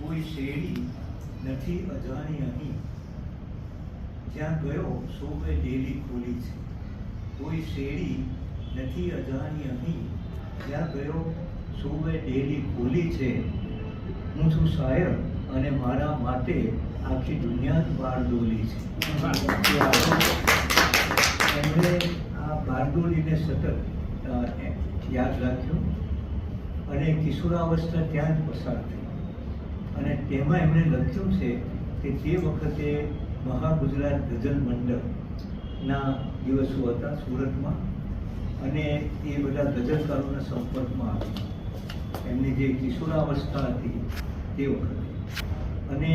કોઈ શેરી નથી અજાણી અહીં, જ્યાં ગયો સોવે ડેલી ખોલી છે. કોઈ શેરી નથી અજાણી અહીં, જ્યાં ગયો સોવે ડેલી ખોલી છે. હું છું શાયર અને મારા માટે આખી દુનિયા જ બારડોલી છે. એમણે આ બારડોલીને સતત યાદ રાખ્યું અને કિશોરાવસ્થા ત્યાં જ પસાર થઈ. અને તેમાં એમણે લખ્યું છે કે તે વખતે મહાગુજરાત ગઝલ મંડળના દિવસો હતા સુરતમાં, અને એ બધા ગઝલકારોના સંપર્કમાં આવ્યા એમની જે કિશોરાવસ્થા હતી તે વખતે. અને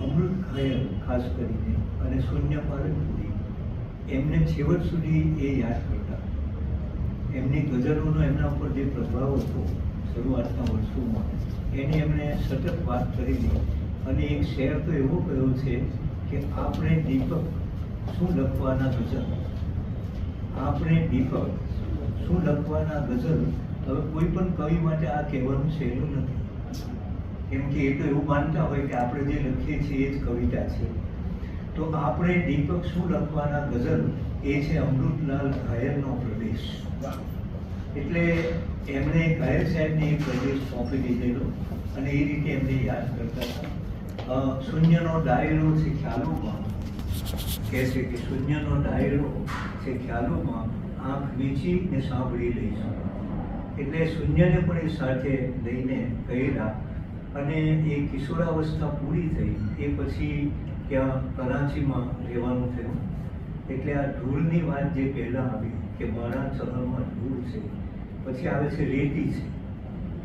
અમૃત ઘાયલ ખાસ કરીને અને શૂન્ય પાલનપુરી એમને છેવટ સુધી એ યાદ કરતા. એમની ગઝલોનો એમના ઉપર જે પ્રભાવ હતો શરૂઆતના વર્ષોમાં એની એમણે સતત વાત કરેલી. અને એક શેર તો એવો કહ્યો છે કે આપણે દીપક શું લખવાના ગઝલ, આપણે દીપક શું લખવાના ગઝલ. હવે કોઈ પણ કવિ માટે આ કહેવાનું સહેલું નથી, કેમ કે એ તો એવું માનતા હોય કે આપણે જે લખીએ છીએ એ જ કવિતા છે. તો આપણે દીપક શું લખવાના ગઝલ એ છે અમૃતલાલ ઘાયલનો પ્રદેશ. એટલે એમણે ઘાયલ સાહેબને એક પ્રદેશ સોંપી દીધેલો અને એ રીતે એમને યાદ કરતા હતા. શૂન્યનો ડાયરો છે ખ્યાલોમાં, કહે છે કે શૂન્યનો ડાયરો છે ખ્યાલોમાં, આંખ વીંચીને સાંભળી લઈશું. એટલે શૂન્યને પણ એ સાથે લઈને ગયેલા. અને એ કિશોરાવસ્થા પૂરી થઈ એ પછી ત્યાં કરાચીમાં રહેવાનું થયું. એટલે આ ધૂળની વાત જે પહેલાં આવી કે મારા ચરણમાં ધૂળ છે, પછી આવે છે રેતી છે.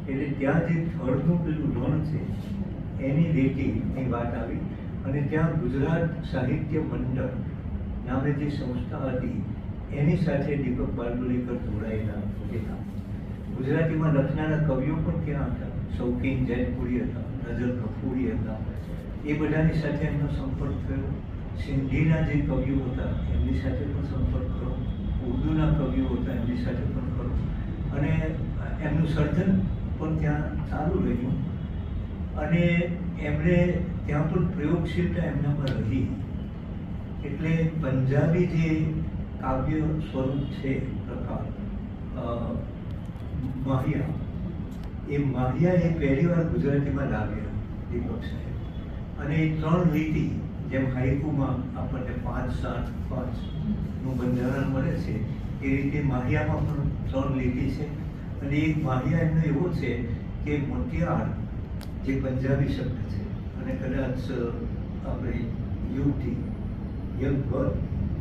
એટલે ત્યાં જે થળનું પેલું રણ છે એની રેતીની વાત આવી. અને ત્યાં ગુજરાત સાહિત્ય મંડળ નામે જે સંસ્થા હતી એની સાથે દીપક બારડોલીકર જોડાયેલા હતા. ગુજરાતીમાં લખનારા કવિઓ પણ ત્યાં હતા. શૌકીન જૈનપુરી હતા, નજર કફૂરી હતા, એ બધાની સાથે એમનો સંપર્ક થયો. સિંધીના જે કવિઓ હતા એમની સાથે પણ સંપર્ક કરો, ઉર્દૂના કવિઓ હતા એમની સાથે પણ કરો. અને એમનું સર્જન પણ ત્યાં ચાલુ રહ્યું. અને એમણે ત્યાં પણ પ્રયોગશીલતા એમનામાં રહી. એટલે પંજાબી જે કાવ્ય સ્વરૂપ છે પ્રકાર માહિયા, એ માહિયા એ પહેલી વાર ગુજરાતીમાં લાવ્યા દીપક સાહેબ. અને એ 3 લીટી, જેમ હાઈકુમાં આપણને 5-7-5નું બંધારણ મળે છે એ રીતે માહિયામાં પણ 3 લીટી છે. અને એક માહિયા એમનો એવો છે કે મોતિયાર જે પંજાબી શબ્દ છે અને કદાચ આપણે યુવતી યંગ ગર્લ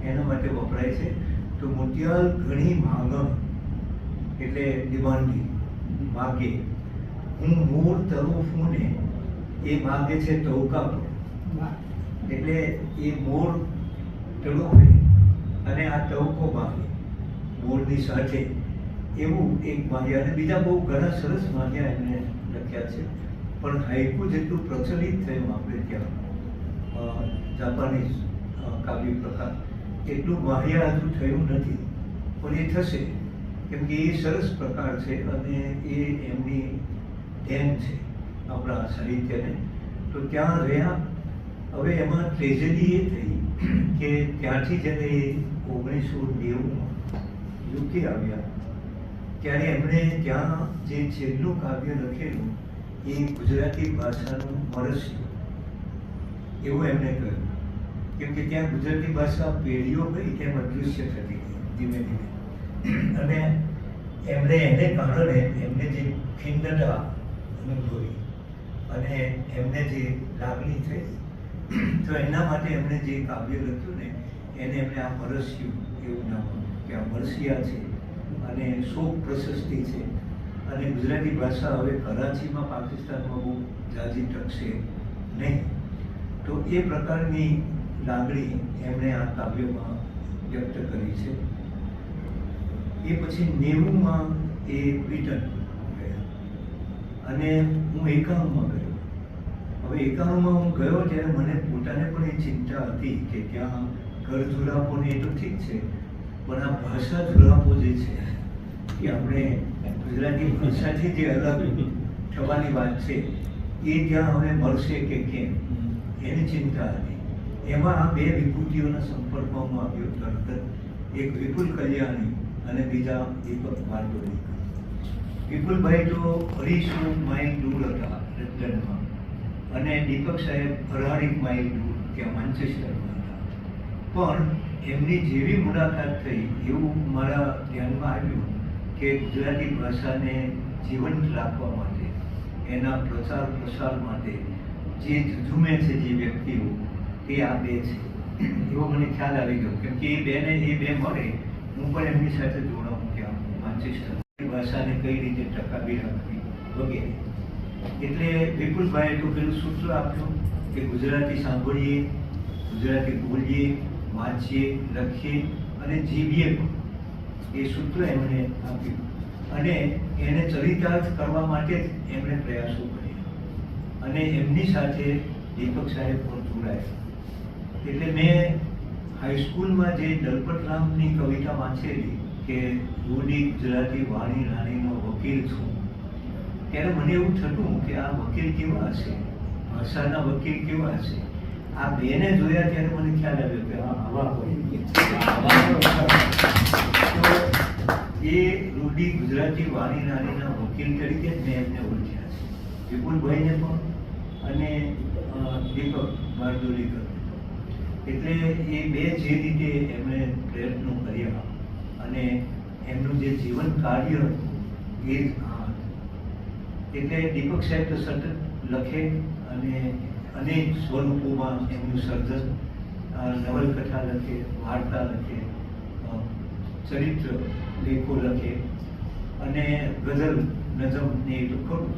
એના માટે વપરાય છે. તો મોતિયાર ઘણી માંગણ એટલે ડિમાન્ડી માગે, હું મૂળ તરુફું ને એ માગે છે તૌકા પર. એટલે એ મોર તળોફે અને આ તવકો માગે મોરની સાથે, એવું એક માહિયા. અને બીજા બહુ ઘણા સરસ માહિયા એમને લખ્યા છે. પણ હાઈકુ જેટલું પ્રચલિત થયું આપણે ત્યાં જાપાનીઝ કાવ્ય પ્રકાર એટલું માહિયા હજુ થયું નથી, પણ એ થશે કેમ કે એ સરસ પ્રકાર છે અને એ એમની દેન છે આપણા સાહિત્યને. તો ત્યાં રહ્યા. હવે એમાં ટ્રેજેડી એ થઈ કે ત્યાંથી જ્યારે 1990માં યુકે આવ્યા ત્યારે એમણે ત્યાં જે છેલ્લું કાવ્ય લખેલું એ ગુજરાતી ભાષાનું મરસ્યું એવું એમણે કહ્યું. કેમ કે ત્યાં ગુજરાતી ભાષા પેઢીઓ ગઈ તેમ અદૃશ્ય થતી ગઈ ધીમે ધીમે. અને એમણે એને કારણે એમને જે ખિન્નતા અનુભવી અને એમને જે લાગણી થઈ, તો એના માટે એમણે જે કાવ્ય લખ્યું ને એને એમણે આ મરસ્યું એવું નામ આપ્યું કે આ મરસિયા છે અને શોક પ્રશસ્તિ છે. અને ગુજરાતી ભાષા હવે કરાચીમાં પાકિસ્તાનમાં બહુ જાજી ટકશે નહીં. તો એ પ્રકારની લાગણી એમણે આ કાવ્યમાં વ્યક્ત કરી છે. એ પછી 90માં એ બ્રિટન ગયા અને હું 91માં ગયો. હવે 91માં હું ગયો ત્યારે મને પોતાને પણ એ ચિંતા હતી કે ત્યાં ઘર ઝુલાપો ને એ તો ઠીક છે, પણ આ ભાષા ઝુલાપો જે છે કે આપણે ગુજરાતી ભાષાથી જે અલગ થવાની વાત છે એ ત્યાં હવે મળશે કે કેમ એની ચિંતા હતી. એમાં આ બે વિભૂતિઓના સંપર્કમાં હું આવ્યો તરત જ. એક વિપુલ કલ્યાણી અને બીજા દીપક બારડોલી. વિપુલભાઈ તો અઢીસો માઇલ દૂર હતા લંડનમાં, અને દીપક સાહેબ 18 માઇલ દૂર ત્યાં માન્ચેસ્ટરમાં હતા. પણ એમની જેવી મુલાકાત થઈ એવું મારા ધ્યાનમાં આવ્યું કે ગુજરાતી ભાષાને જીવંત રાખવા માટે, એના પ્રચાર પ્રસાર માટે જે ઝૂમે છે જે વ્યક્તિઓ, એ આ બે છે એવો મને ખ્યાલ આવી ગયો. કેમ કે એ બે મળે, હું પણ એમની સાથે જોડાઉં ત્યાં માન્ચેસ્ટર. ભાષાને કઈ રીતે ટકાવી રાખવી વગેરે. એટલે વિપુલભાઈએ તો પેલું સૂત્ર આપ્યું કે ગુજરાતી સાંભળીએ, ગુજરાતી બોલીએ, વાંચીએ, લખીએ અને જીવીએ પણ. એ સૂત્ર એમણે આપ્યું અને એને ચરિતાર્થ કરવા માટે જ એમણે પ્રયાસો કર્યા. અને એમની સાથે દીપક સાહેબ પણ જોડાયા. એટલે મેં હાઈસ્કૂલમાં જે દલપતરામની કવિતા વાંચેલી કે રૂડી ગુજરાતી વાણી રાણીનો વકીલ છું, ત્યારે મને એવું થતું કે આ વકીલ કેવા હશે, ભાષાના વકીલ કેવા હશે. આ બેને જોયા ત્યારે મને ખ્યાલ આવ્યો કે આવા હોય. તો એ રૂડી ગુજરાતી વાણી રાણીના વકીલ તરીકે જ મેં એમને ઓળખ્યા છે, વિપુલભાઈને પણ અને દીપક બારડોલીકર. એટલે એ બે જે રીતે એમણે પ્રયત્નો કર્યા અને એમનું જે જીવન કાર્ય હતું એ જ આ. એટલે દીપક સાહેબ તો સતત લખે અને અનેક સ્વરૂપોમાં એમનું સર્જન, નવલકથા લખે, વાર્તા લખે, ચરિત્ર લેખો લખે અને ગઝલ નજમ ને એ તો ખરું.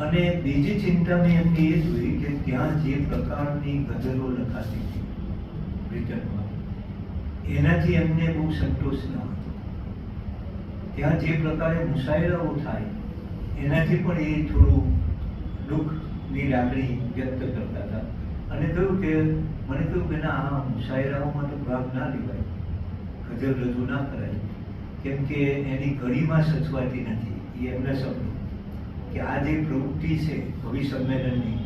અને બીજી ચિંતા મેં એમની એ જોઈ કે ત્યાં જે પ્રકારની ગઝલો લખાતી હતી બ્રિટનમાં, એનાથી એમને બહુ સંતોષ ન હતો. ત્યાં જે પ્રકારે મુશાયરાઓ થાય એનાથી પણ એ થોડું દુઃખની લાગણી વ્યક્ત કરતા હતા. અને કહ્યું કે મને કહ્યું કે ના, આ મુશાયરાઓમાં તો ભાગ ના લેવાય, ગઝલ રજૂ ના કરાય, કેમ કે એની કડીમાં સચવાતી નથી. એ એમના શબ્દો કે આ જે પ્રવૃત્તિ છે કવિ સંમેલનની,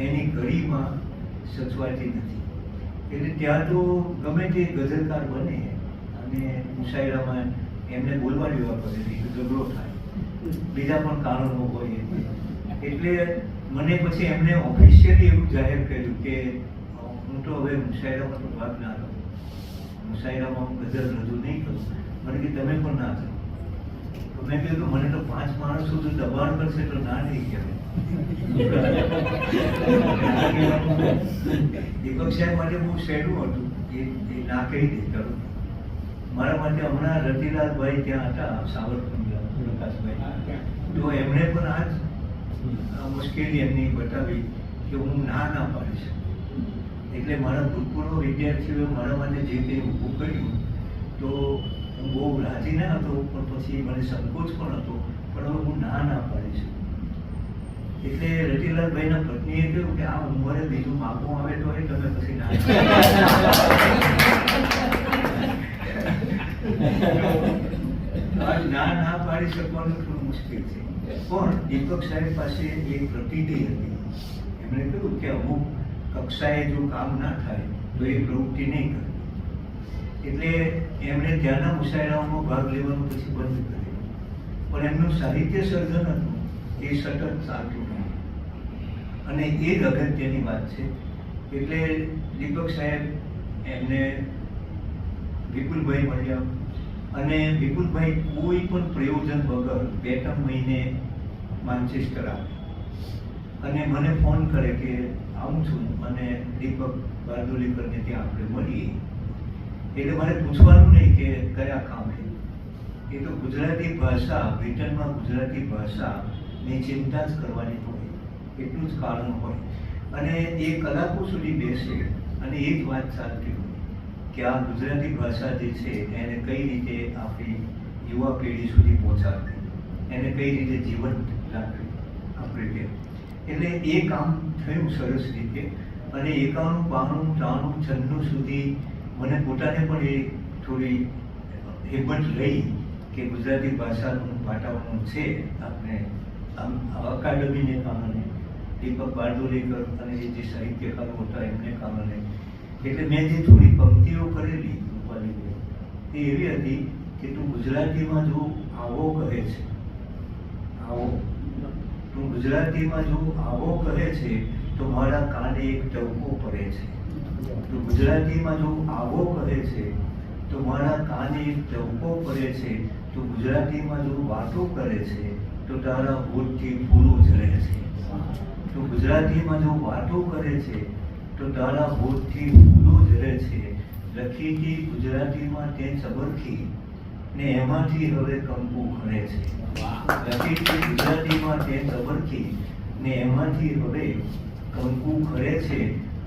એની કડીમાં સચવાતી નથી. એટલે ત્યાં તો ગમે તે ગઝલકાર બને અને મુશાયરામાં એમને બોલવા દેવા પડે, ઝઘડો થાય, બીજા પણ કારણો હોય. એટલે મને પછી એમને ઓફિશિયલી એવું જાહેર કર્યું કે હું તો હવે મુશાયરામાં તો ભાગ ના લઉં, મુશાયરામાં હું ગઝલ રજૂ નહીં કરું. મને કે તમે પણ ના કરો. તો મેં કહ્યું મને તો 5 માણસો જો દબાણ કરશે તો ના નહીં કહેવાય. દીપક સાહેબ માટે બહુ સહેલું હતું, એ ના કહી દે ખરું. મારા માટે હમણાં રતિલાલભાઈ ત્યાં હતા, સાવરકુંડલા પ્રકાશભાઈ, તો એમણે પણ આ જ મુશ્કેલી એમની બતાવી કે હું ના પાડીશ. એટલે મારા ભૂતપૂર્વ વિદ્યાર્થીઓએ મારા માટે જે કંઈ ઊભું કર્યું તો હું બહુ રાજી ના હતો, પણ પછી મને સંકોચ પણ હતો, પણ હવે હું ના પાડીશ. એટલે રતિલાલભાઈના પત્નીએ કહ્યું કે આ ઉંમરે બીજું માગવું આવે તો એ તમે પછી ના પાડી શકવાનું થોડું મુશ્કેલ છે. પણ દીપક સાહેબ પાસે એક પ્રતિનિધિ હતી. એમણે કહ્યું કે અમુક કક્ષાએ જો કામ ના થાય તો એ પ્રવૃત્તિ નહીં કરે. એટલે એમણે ત્યાંના મુશાયરાઓમાં ભાગ લેવાનું પછી બંધ કર્યું. પણ એમનું સાહિત્ય સર્જન હતું એ સતત ચાલતું રહ્યું અને એ જ અગત્યની વાત છે. એટલે દીપક સાહેબ એમને વિપુલભાઈ મળ્યા અને વિપુલભાઈ કોઈ પણ પ્રયોજન વગર 2-3 મહિને માન્ચેસ્ટર આવ્યા અને મને ફોન કરે કે આવું છું અને દીપક બારડોલીકરને ત્યાં આપણે મળીએ. એટલે મારે પૂછવાનું નહીં કે કયા કામે, એ તો ગુજરાતી ભાષા, બ્રિટનમાં ગુજરાતી ભાષાની ચિંતા જ કરવાની હોય, એટલું જ કારણ હોય. અને એ કલાકો સુધી બેસે અને એ જ વાત ચાલતી હોય કે આ ગુજરાતી ભાષા જે છે એને કઈ રીતે આપણી યુવા પેઢી સુધી પહોંચાડવી, એને કઈ રીતે જીવંત રાખવી આપણે ત્યાં. એટલે એ કામ થયું સરસ રીતે અને 91, 92, 93, 96 સુધી મને પોતાને પણ એ થોડી હિંમત રહી કે ગુજરાતી ભાષાનું પાટાવાનું છે આપણે આમ અકાદમીને કારણે, દીપક બારડોલીકર અને જે સાહિત્યકારો હતા એમને કારણે, એટલે મેં જે થોડી પંક્તિઓ કરેલી રૂપાલીબેન એ એવી હતી કે તું ગુજરાતીમાં જો આવો કહે છે, આવો, તું ગુજરાતીમાં જો આવો કહે છે તો મારા કાને એક ટવકો પડે છે, તું ગુજરાતીમાં જો આવો કહે છે તો મારા કાને એક ટવકો પડે છે, તું ગુજરાતીમાં જો વાતો કરે છે તો તારા હોઠથી ફૂલો ઝરે છે, તું ગુજરાતીમાં જો વાતો કરે છે તો તારા હોઠથી ફૂલો ઝરે છે, લખીતી ગુજરાતીમાં તે સબરખી ને એમાંથી હવે કંકુ ખરે છે, લખીતી ગુજરાતીમાં તે સબરખી ને એમાંથી હવે કંકુ ખરે છે,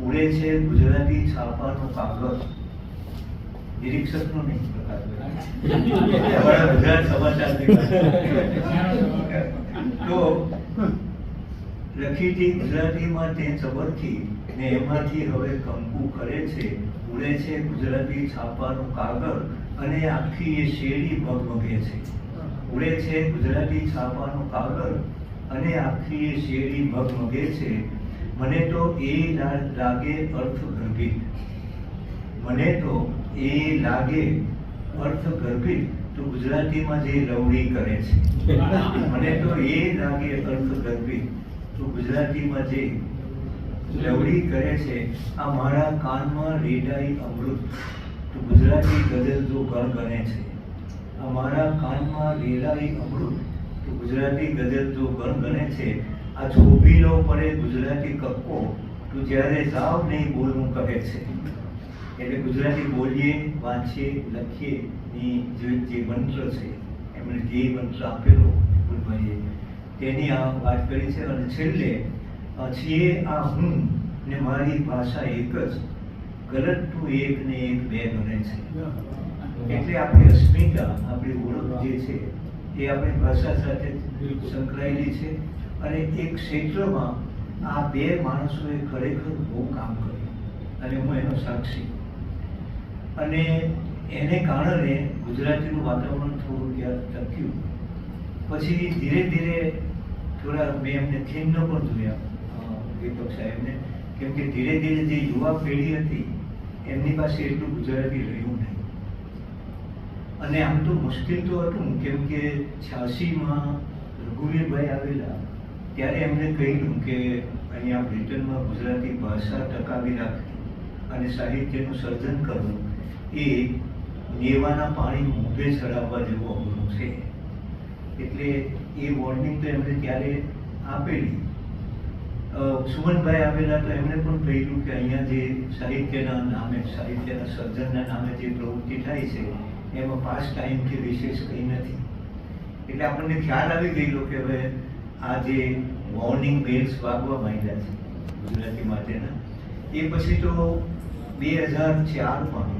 ઉડે છે ગુજરાતી છાપાનો કાગળ. નિરીક્ષકનો નહીં, ગુજરાત સમાચાર. તો લખીતી ગુજરાતીમાં તે સબરખી ને એમાંથી હવે કંકુ ખરે છે, ઉડે છે ગુજરાતી છાપાનું કાગળ અને આખી એ શેરી ભગમગે છે, ઉડે છે ગુજરાતી છાપાનું કાગળ અને આખી એ શેરી ભગમગે છે, મને તો એ લાગે અર્થગર્ભિત, મને તો એ લાગે અર્થગર્ભિત, તો ગુજરાતીમાં જે લવડી કરે છે, મને તો એ લાગે અર્થગર્ભિત, તો ગુજરાતીમાં જે લવડી કરે છે, આ મારા કાનમાં રેડાઈ અમૃત, તો ગુજરાતી ગઝલ જો ગણગણે છે, આ મારા કાનમાં રેડાઈ અમૃત, તો ગુજરાતી ગઝલ જો ગણગણે છે, આ છોભીલો પડે ગુજરાતી કક્કો, તું જ્યારે જાવ નહીં બોલવું કહે છે. એટલે ગુજરાતી બોલીએ, વાંચીએ, લખીએ ની જે મંત્ર છે એમણે જે મંત્ર આપેલો વિપુલભાઈએ તેની આ વાત કરી છે. અને છેલ્લે છીએ આ હું ને મારી ભાષા એક જ, ગલત તું એક ને એક બે બને છે. એટલે આપણી અસ્મિતા, આપણી ઓળખ જે છે એ આપણી ભાષા સાથે સંકળાયેલી છે. અને એક ક્ષેત્રમાં આ બે માણસોએ ખરેખર બહુ કામ કર્યું અને હું એનો સાક્ષી. અને એને કારણે ગુજરાતીનું વાતાવરણ થોડું ત્યાં ટક્યું. પછી ધીરે ધીરે થોડા મેં એમને ખિન્ન પણ જોયા દીપક સાહેબને, કેમ કે ધીરે ધીરે જે યુવા પેઢી હતી એમની પાસે એટલું ગુજરાતી રહ્યું નહીં. અને આમ તો મુશ્કેલ તો હતું, કેમ કે 86માં રઘુવીરભાઈ આવેલા ત્યારે એમણે કહ્યું કે અહીંયા બ્રિટનમાં ગુજરાતી ભાષા ટકાવી રાખવી અને સાહિત્યનું સર્જન કરવું એ નેવાના પાણી મોઢે ચડાવવા જેવું અઘરું છે. એટલે એ વોર્નિંગ તો એમણે ત્યારે આપેલી. સુમનભાઈ આવેલા તો એમણે પણ કહ્યું કે અહીંયા જે સાહિત્યના નામે, સાહિત્યના સર્જનના નામે જે પ્રવૃત્તિ થાય છે એમાં પાસ ટાઈમ કે વિશેષ કંઈ નથી. એટલે આપણને ખ્યાલ આવી ગયેલો કે હવે આ જે વોર્નિંગ બેલ્સ વાગવા માંડ્યા છે ગુજરાતી માટેના. એ પછી તો 2004માં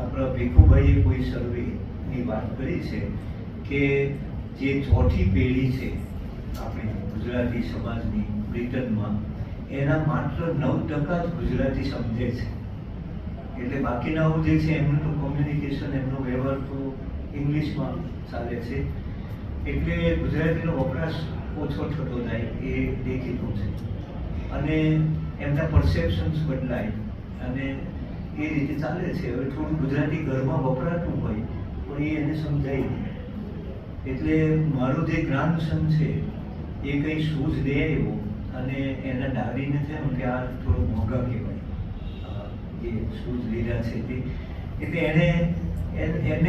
આપણા ભીખુભાઈએ કોઈ સર્વેની વાત કરી છે કે જે ચોથી પેઢી છે આપણી ગુજરાતી સમાજની બ્રિટનમાં, એના માત્ર 9% જ ગુજરાતી સમજે છે. એટલે બાકીનાઓ જે છે એમનું તો કોમ્યુનિકેશન, એમનો વ્યવહાર તો ઇંગ્લિશમાં ચાલે છે. એટલે ગુજરાતીનો વપરાશ ઓછો થતો જાય એ દેખીતું છે. અને એમના પરસેપ્શન્સ બદલાય અને એ રીતે ચાલે છે. હવે થોડું ગુજરાતી ઘરમાં વપરાતું હોય પણ એ એને સમજાય નહીં. એટલે મારું જે ગ્રાન્ડસન છે એ કંઈ શૂઝ દે આવ્યો અને એના ડાળીને થયું કે આ થોડું મોંઘા કહેવાય એ શૂઝ લીધા છે તે. એટલે એને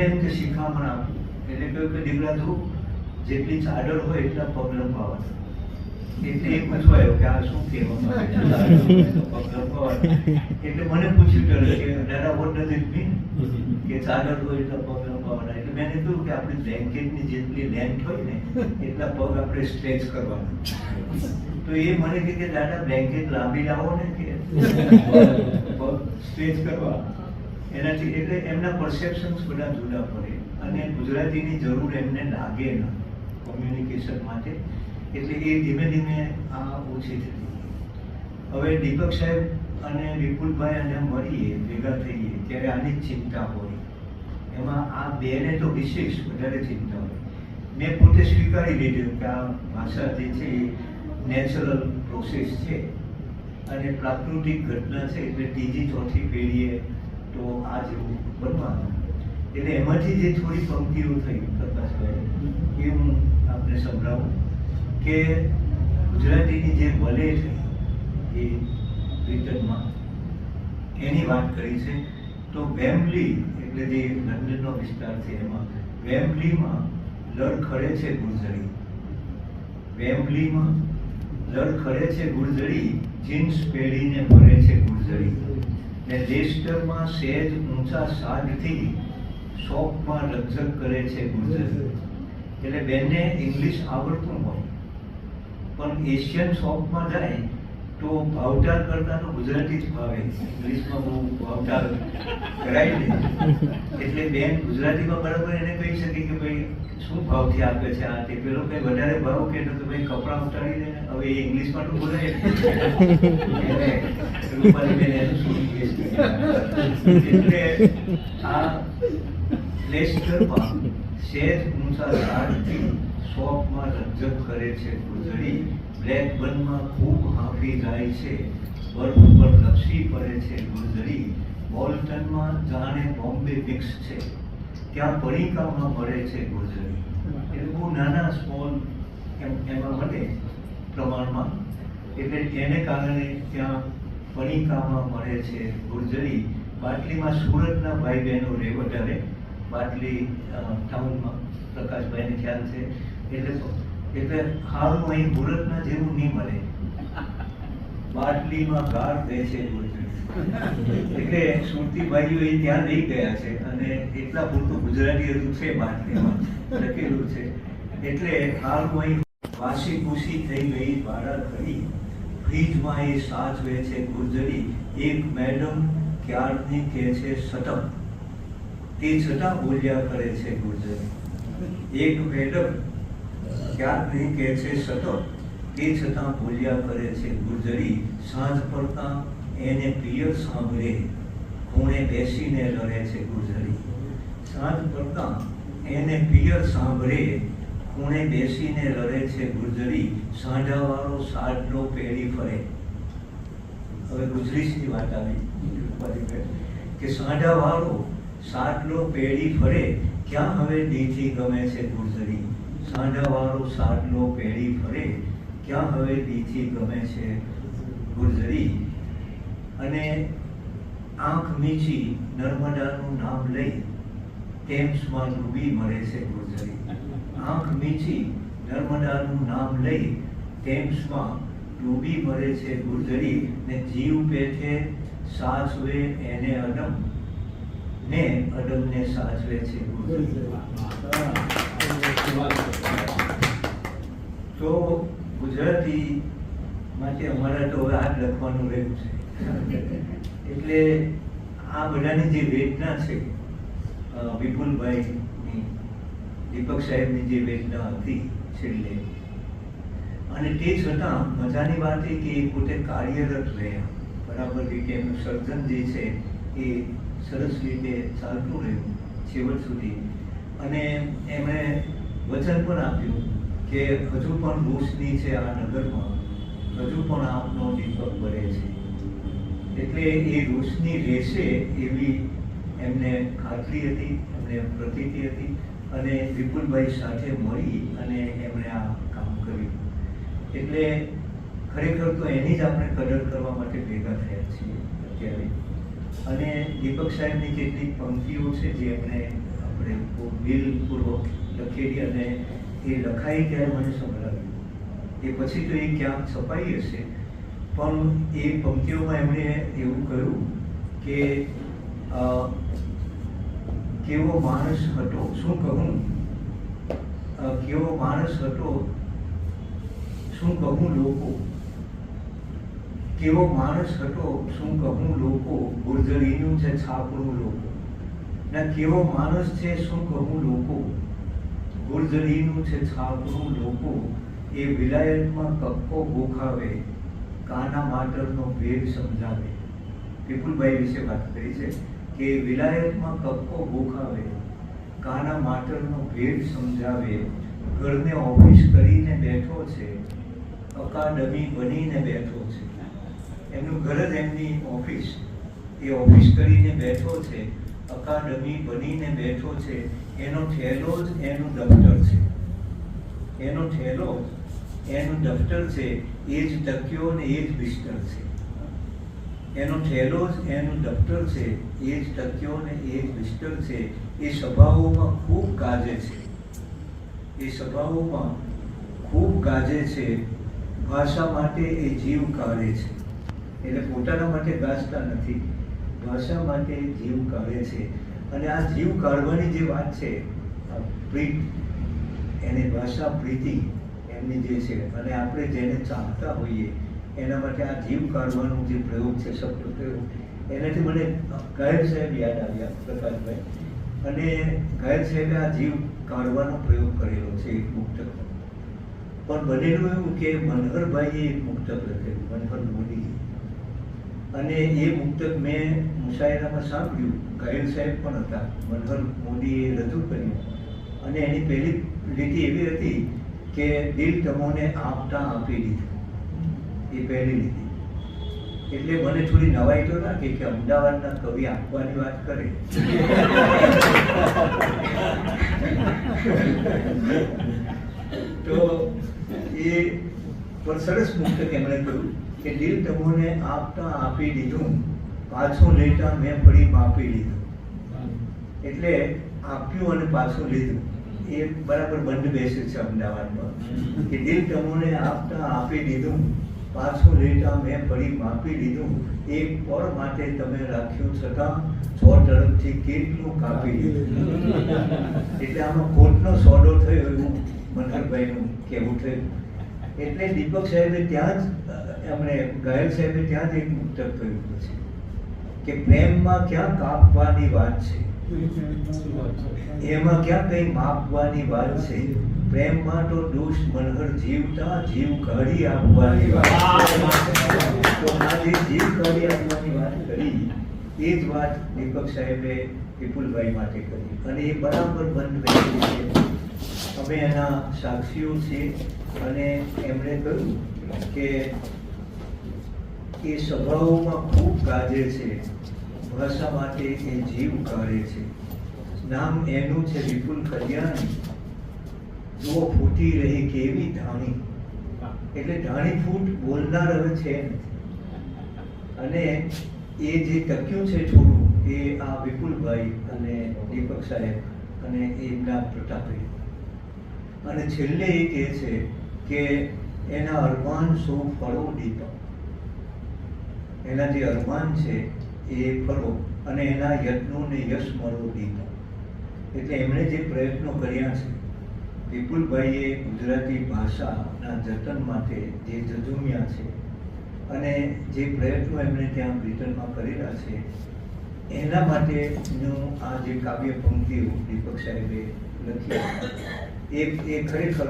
એમ કે શિખામણ આપ્યું. એટલે કહ્યું કે દીકરા તું જેટલી ચાદર હોય એટલા પગ લંબાવવાના. એટલે એ પૂછવાયો કે આ શું કહેવામાં આવે છે, પગ લંબાવવાના. એટલે મને પૂછ્યું કે દાદા વોટ ડઝ ઇટ મીન, કે ચાદર હોય એટલા પગ લંબાવવાના. એટલે મેં કહ્યું કે આપણી બ્લેન્કેટની જેટલી લેન્થ હોય ને એટલા પગ આપણે સ્ટ્રેચ કરવાના. તો એ મને કે દાદા બ્લેન્કેટ લાંબી લાવો ને કે પગ સ્ટ્રેચ કરવા એનાથી. એટલે એમના પરસેપ્શન્સ બધા જુદા પડે અને ગુજરાતીની જરૂર એમને લાગે ના કોમ્યુનિકેશન માટે. એટલે એ ધીમે ધીમે આ ઓછી થતી. હવે દીપક સાહેબ અને વિપુલભાઈ અને મળીએ, ભેગા થઈએ ત્યારે આની જ ચિંતા હોય. એમાં આ બેને તો વિશેષ વધારે ચિંતા હોય મેં પોતે સ્વીકારી લીધું કે આ ભાષા જે છે એ નેચરલ પ્રોસેસ છે અને પ્રાકૃતિક ઘટના છે, એટલે ત્રીજી ચોથી પેઢીએ તો આ જેવું બનવાનું. એટલે એમાંથી જે થોડી પંક્તિઓ થઈ પ્રકાશભાઈ, એ હું આપને સંભળાવું કે ગુજરાતીની જે વલે થઈ એ બ્રિટનમાં એની વાત કરી છે. તો વેમ્બલી એટલે જે લંડનનો વિસ્તાર છે એમાં વેમ્બલીમાં લડખડે છે ગુર્જરી, વેમ્બલીમાં લડખડે છે ગુર્જરી, જીન્સ પહેરીને ફરે છે ગુર્જરી, ને લેસ્ટરમાં સહેજ ઊંચા સાદથી શોપમાં રકઝક કરે છે ગુર્જરી. એટલે બેનને ઇંગ્લિશ આવડતું હોય પણ એશિયન શોપમાં જાય તો ભાવતાલ કરતા તો ગુજરાતી જ ભાવે, ઇંગ્લિશમાં બહુ ભાવતાલ કરાય નહીં. એટલે બેન ગુજરાતીમાં બરાબર એને કહી શકે કે ભાઈ શું ભાવથી આપે છે આ તે. પેલો કંઈ વધારે ભાવ કહેતો તો ભાઈ કપડાં ઉતારી દે. હવે એ ઇંગ્લિશમાં તો બોલાય એટલે આ લેસ્ટરમાં સહેજ ઊંચા ઝાડથી શોપમાં રકઝક કરે છે ગુર્જરી, બ્લેકબર્નમાં ખૂબ હાંફી જાય છે, બર્ફ ઉપર લપસી પડે છે ગુર્જરી, બોલ્ટનમાં જાણે બોમ્બે મિક્સ છે, ત્યાં પડીકામાં મળે છે ગુર્જરી. એટલે બહુ નાના સ્મોલ એમાં મળે પ્રમાણમાં, એટલે એને કારણે ત્યાં પડીકામાં મળે છે ગુર્જરી. બાટલીમાં સુરતના ભાઈ બહેનો રહે વધારે, બાટલી ટાઉનમાં પ્રકાશભાઈને ખ્યાલ છે. એટલે હાલમાં અહીં મુહૂર્તના જેવું નહીં મળે, બાટલીમાં ગાળ દે છે ગુર્જરી. એટલે સુરતી ભાઈઓ એ ત્યાં રહી ગયા છે અને એટલા પૂરતું ગુજરાતી હજુ છે બાટલીમાં લખેલું છે. એટલે હાલમાં અહીં વાસી કુસી થઈ ગઈ વાળા ખરી, ફ્રીજમાં એ સાચવે છે ગુર્જરી, એક મેડમ ક્યારની કે છે સતમ, તે છતાં બોલ્યા કરે છે ગુર્જરી. એક મેડમ ક્યારની કે છે સતત, તે છતાં બોલ્યા કરે છે ગુર્જરી, સાંજ પડતા એને પિયર સાંભળે, ખૂણે બેસીને લડે છે ગુર્જરી. સાંજ પડતા એને પિયર સાંભળે, ખૂણે બેસીને લડે છે ગુર્જરી, સાંઢાવાળો સાડલો પહેરી ફરે. હવે ગુજરીશની વાત આવી કે સાંઢાવાળો સાડલો પહેરી ફરે, ક્યાં હવે દીથી ગમે છે ગુર્જરી, સાંઢાવાળો સાડલો પહેરી ફરે, ક્યાં હવે દીથી ગમે છે ગુર્જરી. અને આંખ મીચી નર્મદાનું નામ લઈ ટેમ્સમાં ડૂબી મરે છે ગુર્જરી, આંખ મીચી નર્મદાનું નામ લઈ ટેમ્સમાં ડૂબી મરે છે ગુર્જરી, ને જીવ પેઠે સાચવે એને અડમ, ને અડમને સાચવે છે ગુર્જરી. તો ગુજરાતી માટે અમારા તો હવે આ જ લખવાનું રહ્યું છે. એટલે આ બધાની જે વેદના છે, વિપુલભાઈની, દીપક સાહેબની જે વેદના હતી છેલ્લે, અને તે છતાં મજાની વાત એ કે એ પોતે કાર્યરત રહ્યા બરાબર રીતે, એમનું સર્જન જે છે એ સરસ રીતે ચાલતું રહ્યું છેવટ સુધી. અને એમણે વચન પણ આપ્યું કે હજુ પણ રોશની છે આ નગરમાં, હજુ પણ આપનો દીપક બળે છે. એટલે એ રોશની રહેશે એવી એમને ખાતરી હતી, એમને પ્રતીતિ હતી. અને વિપુલભાઈ સાથે મળી અને એમણે આ કામ કર્યું. એટલે ખરેખર તો એની જ આપણે કદર કરવા માટે ભેગા થયા છીએ અત્યારે. અને દીપક સાહેબની કેટલીક પંક્તિઓ છે જે એમણે આપણે દિલપૂર્વક લખેલી, અને એ લખાઈ ત્યારે મને સંભળાવ્યું. એ પછી તો એ ક્યાંક છપાઈ હશે, પણ એ પંક્તિઓમાં એમણે એવું કહ્યું કે કેવો માણસ હતો, શું કહું, કેવો માણસ હતો શું કહું લોકો, કેવો માણસ હતો શું કહું લોકો, ગુર્જરીનું છે છાપરું લોકો, ના કેવો માણસ છે શું કહું લોકો, ગુર્જરીનું છે છાપરું લોકો, એ વિલાયતમાં કક્કો ગોખાવે, કાના માતરનો ભેદ સમજાવે. વિપુલભાઈ વિશે વાત કરી છે કે વિલાયતમાં કક્કો ગોખાવે, કાના માતરનો ભેદ સમજાવે, ઘરને ઓફિસ કરીને બેઠો છે, અકાદમી બનીને બેઠો છે. એમનું ઘર જ એમની ઓફિસ, એ ઓફિસ કરીને બેઠો છે, અકાદમી બનીને બેઠો છે. એનો થેલો જ એનું દફતર છે, એનો થેલો એનું દફતર છે, એ જ તકિયો ને એ જ બિસ્તર છે. એનો થેલો જ એનું દફતર છે, એ જ તકિયો ને એ જ બિસ્તર છે. એ સભાઓમાં ખૂબ ગાજે છે, એ સભાઓમાં ખૂબ ગાજે છે. ભાષા માટે એ જીવ કાઢે છે, એટલે પોતાના માટે ગાજતા નથી, ભાષા માટે જીવ કાઢે છે. અને આ જીવ કાઢવાની જે વાત છે, પ્રીત, એની ભાષા પ્રીતિ એમની જે છે, અને આપણે જેને ચાહતા હોઈએ એના માટે આ જીવ કાઢવાનો જે પ્રયોગ છે, શબ્દ પ્રયોગ, એનાથી મને ગાયક સાહેબ યાદ આવ્યા, પ્રકાશભાઈ. અને ગાયક સાહેબે આ જીવ કાઢવાનો પ્રયોગ કરેલો છે એક મુક્તક. પણ બનેલું એવું કે મનહરભાઈએ એક મુક્તક લખેલું, મનહર મોદી. અને એ મુક્તક મેં મુશાયરામાં સાંભળ્યું, ગાયલ સાહેબ પણ હતા, મનહર મોદીએ રજૂ કર્યું. અને એની પહેલી લીટી એવી હતી કે દિલ તમોને આપતા આપી દીધું, એ પહેલી લીટી. એટલે મને થોડી નવાઈ તો લાગે કે અમદાવાદના કવિ આપવાની વાત કરે. તો એ પણ સરસ મુક્તક એમણે કહ્યું કે દિલ તમોને આપતા આપી દીધું, પાછું લેતા મેં ફરી માપી લીધું. એટલે આપ્યું અને પાછું લીધું એ બરાબર બંધ બેસે છે અમદાવાદમાં, કે દિલ તમોને આપતા આપી દીધું, પાછું લેતા મેં ફરી માપી લીધું. એક પળ માટે તમે રાખ્યું છતાં 100 તરફથી કેટલું કાપી લીધું. એટલે આમાં ખોટનો સોદો થયો એવું મનહરભાઈનું કહેવું થયું. એટલે દીપક સાહેબે ત્યાં જ એમણે ગાયલ સાહેબે ત્યાં જ એક મુક્તક કહ્યું છે કે પ્રેમમાં ક્યાં કાપવાની વાત છે, એમાં ક્યાં કઈ માપવાની વાત છે. પ્રેમમાં તો દોષ મનહર જીવતા જીવ કાઢી આપવાની વાત. તો આ જે જીવ કાઢી આપવાની વાત કરી, એ જ વાત દીપક સાહેબે વિપુલભાઈ માટે કરી, અને એ બરાબર બંધ બેસી છે. અમે એના સાક્ષીઓ છીએ. અને એમણે કહ્યું કે એ સભાઓમાં ખૂબ ગાજે છે, ભાષા માટે એ જીવ કાઢે છે. નામ એનું છે વિપુલ કલ્યાણી, જો ફૂટી રહી કેવી ધાણી. એટલે ધાણી ફૂટ બોલનાર હવે છે નથી. અને એ જે ટક્યું છે થોડું, એ આ વિપુલભાઈ અને દીપક સાહેબ અને એમના પ્રતાપભાઈ. અને છેલ્લે એ કહે છે કે એના અરમાન સૌ ફળો દીપક, એના જે અરમાન છે એ ફળો, અને એના યત્નોને યશ મળો દીપક. એટલે એમણે જે પ્રયત્નો કર્યા છે, વિપુલભાઈએ ગુજરાતી ભાષાના જતન માટે જે ઝઝુમ્યા છે, અને જે પ્રયત્નો એમણે ત્યાં બ્રિટનમાં કરેલા છે, એના માટેનું આ જે કાવ્ય પંક્તિઓ દીપક સાહેબે લખી, એ ખરેખર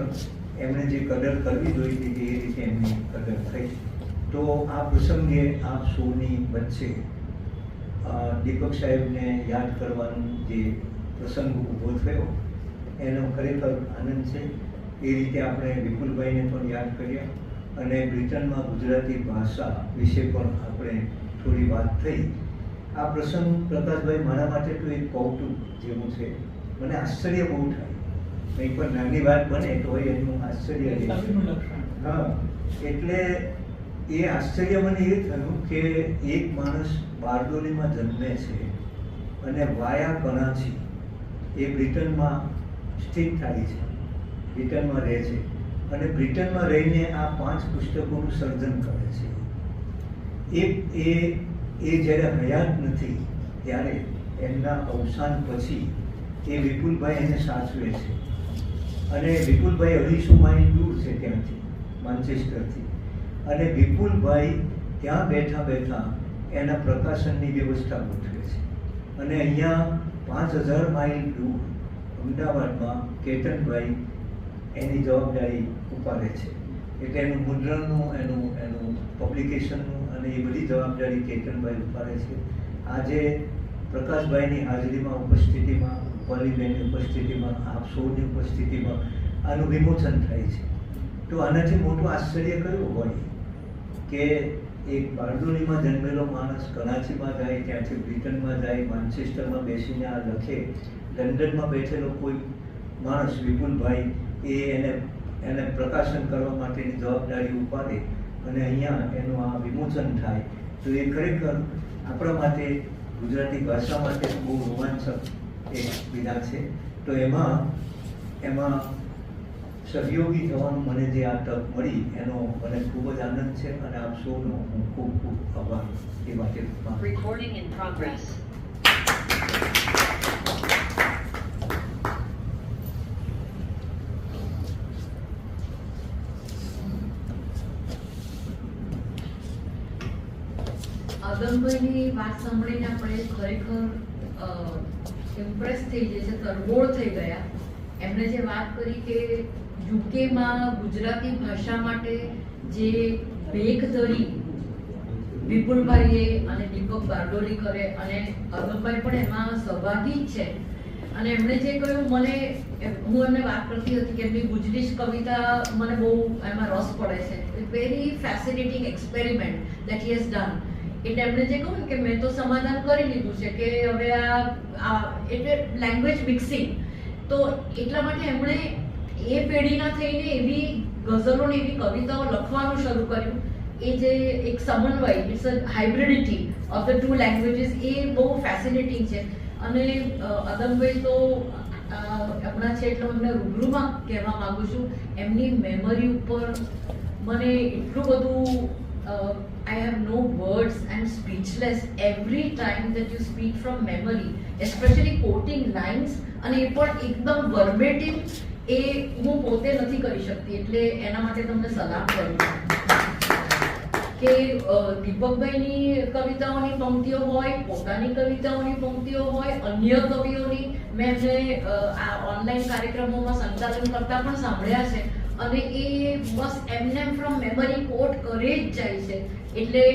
એમણે જે કદર કરવી જોઈતી એ રીતે એમની કદર થઈ. તો આ પ્રસંગે આપ સૌની વચ્ચે દીપક સાહેબને યાદ કરવાનો જે પ્રસંગ ઊભો થયો, એનો ખરેખર આનંદ છે. એ રીતે આપણે વિપુલભાઈને પણ યાદ કર્યા, અને બ્રિટનમાં ગુજરાતી ભાષા વિશે પણ આપણે થોડી વાત થઈ. આ પ્રસંગ પ્રકાશભાઈ મારા માટે તો એક કૌતુક જેવું છે. મને આશ્ચર્ય બહુ થાય, કંઈ પણ નાની વાત બને તો એનું આશ્ચર્ય રહે. હા, એટલે એ આશ્ચર્ય મને એ થયું કે એક માણસ બારડોલીમાં જન્મે છે અને વાયા કરાચી એ બ્રિટનમાં સ્થિત થાય છે, બ્રિટનમાં રહે છે, અને બ્રિટનમાં રહીને આ 5 પુસ્તકોનું સર્જન કરે છે. એ જ્યારે હયાત નથી ત્યારે એમના અવસાન પછી એ વિપુલભાઈ એને સાચવે છે. અને વિપુલભાઈ 250 માઇલ દૂર છે ત્યાંથી, માન્ચેસ્ટરથી. અને વિપુલભાઈ ત્યાં બેઠા બેઠા એના પ્રકાશનની વ્યવસ્થા ગોઠવે છે. અને અહીંયા 5000 માઇલ દૂર અમદાવાદમાં કેતનભાઈ એની જવાબદારી ઉપાડે છે. એટલે એનું મુદ્રણનું, એનું પબ્લિકેશનનું અને એ બધી જવાબદારી કેતનભાઈ ઉપાડે છે. આજે પ્રકાશભાઈની હાજરીમાં, ઉપસ્થિતિમાં, પલીબેનની ઉપસ્થિતિમાં, આપ સૌની ઉપસ્થિતિમાં આનું વિમોચન થાય છે. તો આનાથી મોટું આશ્ચર્ય કયું હોય કે એક બારડોલીમાં જન્મેલો માણસ કરાચીમાં જાય, ત્યાંથી બ્રિટનમાં જાય, માન્ચેસ્ટરમાં બેસીને આ લખે, લંડનમાં બેઠેલો કોઈ માણસ વિપુલભાઈ એને પ્રકાશન કરવા માટેની જવાબદારી ઉપાડે અને અહીંયા એનું આ વિમોચન થાય, તો એ ખરેખર આપણા માટે, ગુજરાતી ભાષા માટે બહુ રોમાંચક એક વિધાન છે. તો એમાં સહયોગી થવાનું મને જે આ તક મળી એનો મને ખૂબ જ આનંદ છે અને આપ સૌનો હું ખૂબ ખૂબ આભાર એ માટે Recording in progress. આદમભાઈની વાત સાંભળીને આપણે ખરેખર ઇમ્પ્રેસ થઈ જાય છે, તરબોળ થઈ ગયા. એમણે જે વાત કરી કે યુકેમાં ગુજરાતી ભાષા માટે જે ભેખ ધરી વિપુલભાઈએ અને દીપક બારડોલીકરે અને અદમભાઈ પણ એમાં સહભાગી જ છે. અને એમણે જે કહ્યું, હું એમને વાત કરતી હતી કે એમની ગુજરીશ કવિતા મને બહુ એમાં રસ પડે છે. Very fascinating experiment that he has done. એટલે એમણે જે કહ્યું કે મેં તો સમાધાન કરી લીધું છે કે હવે આ એટલે લેંગ્વેજ મિક્સિંગ. તો એટલા માટે એમણે એ પેઢીના થઈને એવી ગઝલોને એવી કવિતાઓ લખવાનું શરૂ કર્યું. એ જે એક સમન્વય, it's a hybridity of the two languages, એ બહુ ફેસિનેટિંગ છે. અને અદમભાઈ તો હમણાં છે એટલે એમને રૂબરૂમાં કહેવા માંગુ છું, એમની મેમરી ઉપર મને એટલું બધું I have no words. I'm speechless every time that you speak from memory, especially quoting lines, અને એ પણ એકદમ વર્બેટિમ. એ હું પોતે નથી કરી શકતી, એટલે એના માટે તમને સલામ કરું કે દીપકભાઈની કવિતાઓની પંક્તિઓ હોય, પોતાની કવિતાઓની પંક્તિઓ હોય, અન્ય કવિઓની. મેં એમને આ ઓનલાઈન કાર્યક્રમોમાં સંચાલન કરતા પણ સાંભળ્યા છે અને એ બસ એમને ફ્રોમ મેમરી કોટ કરે જ જાય છે. એટલે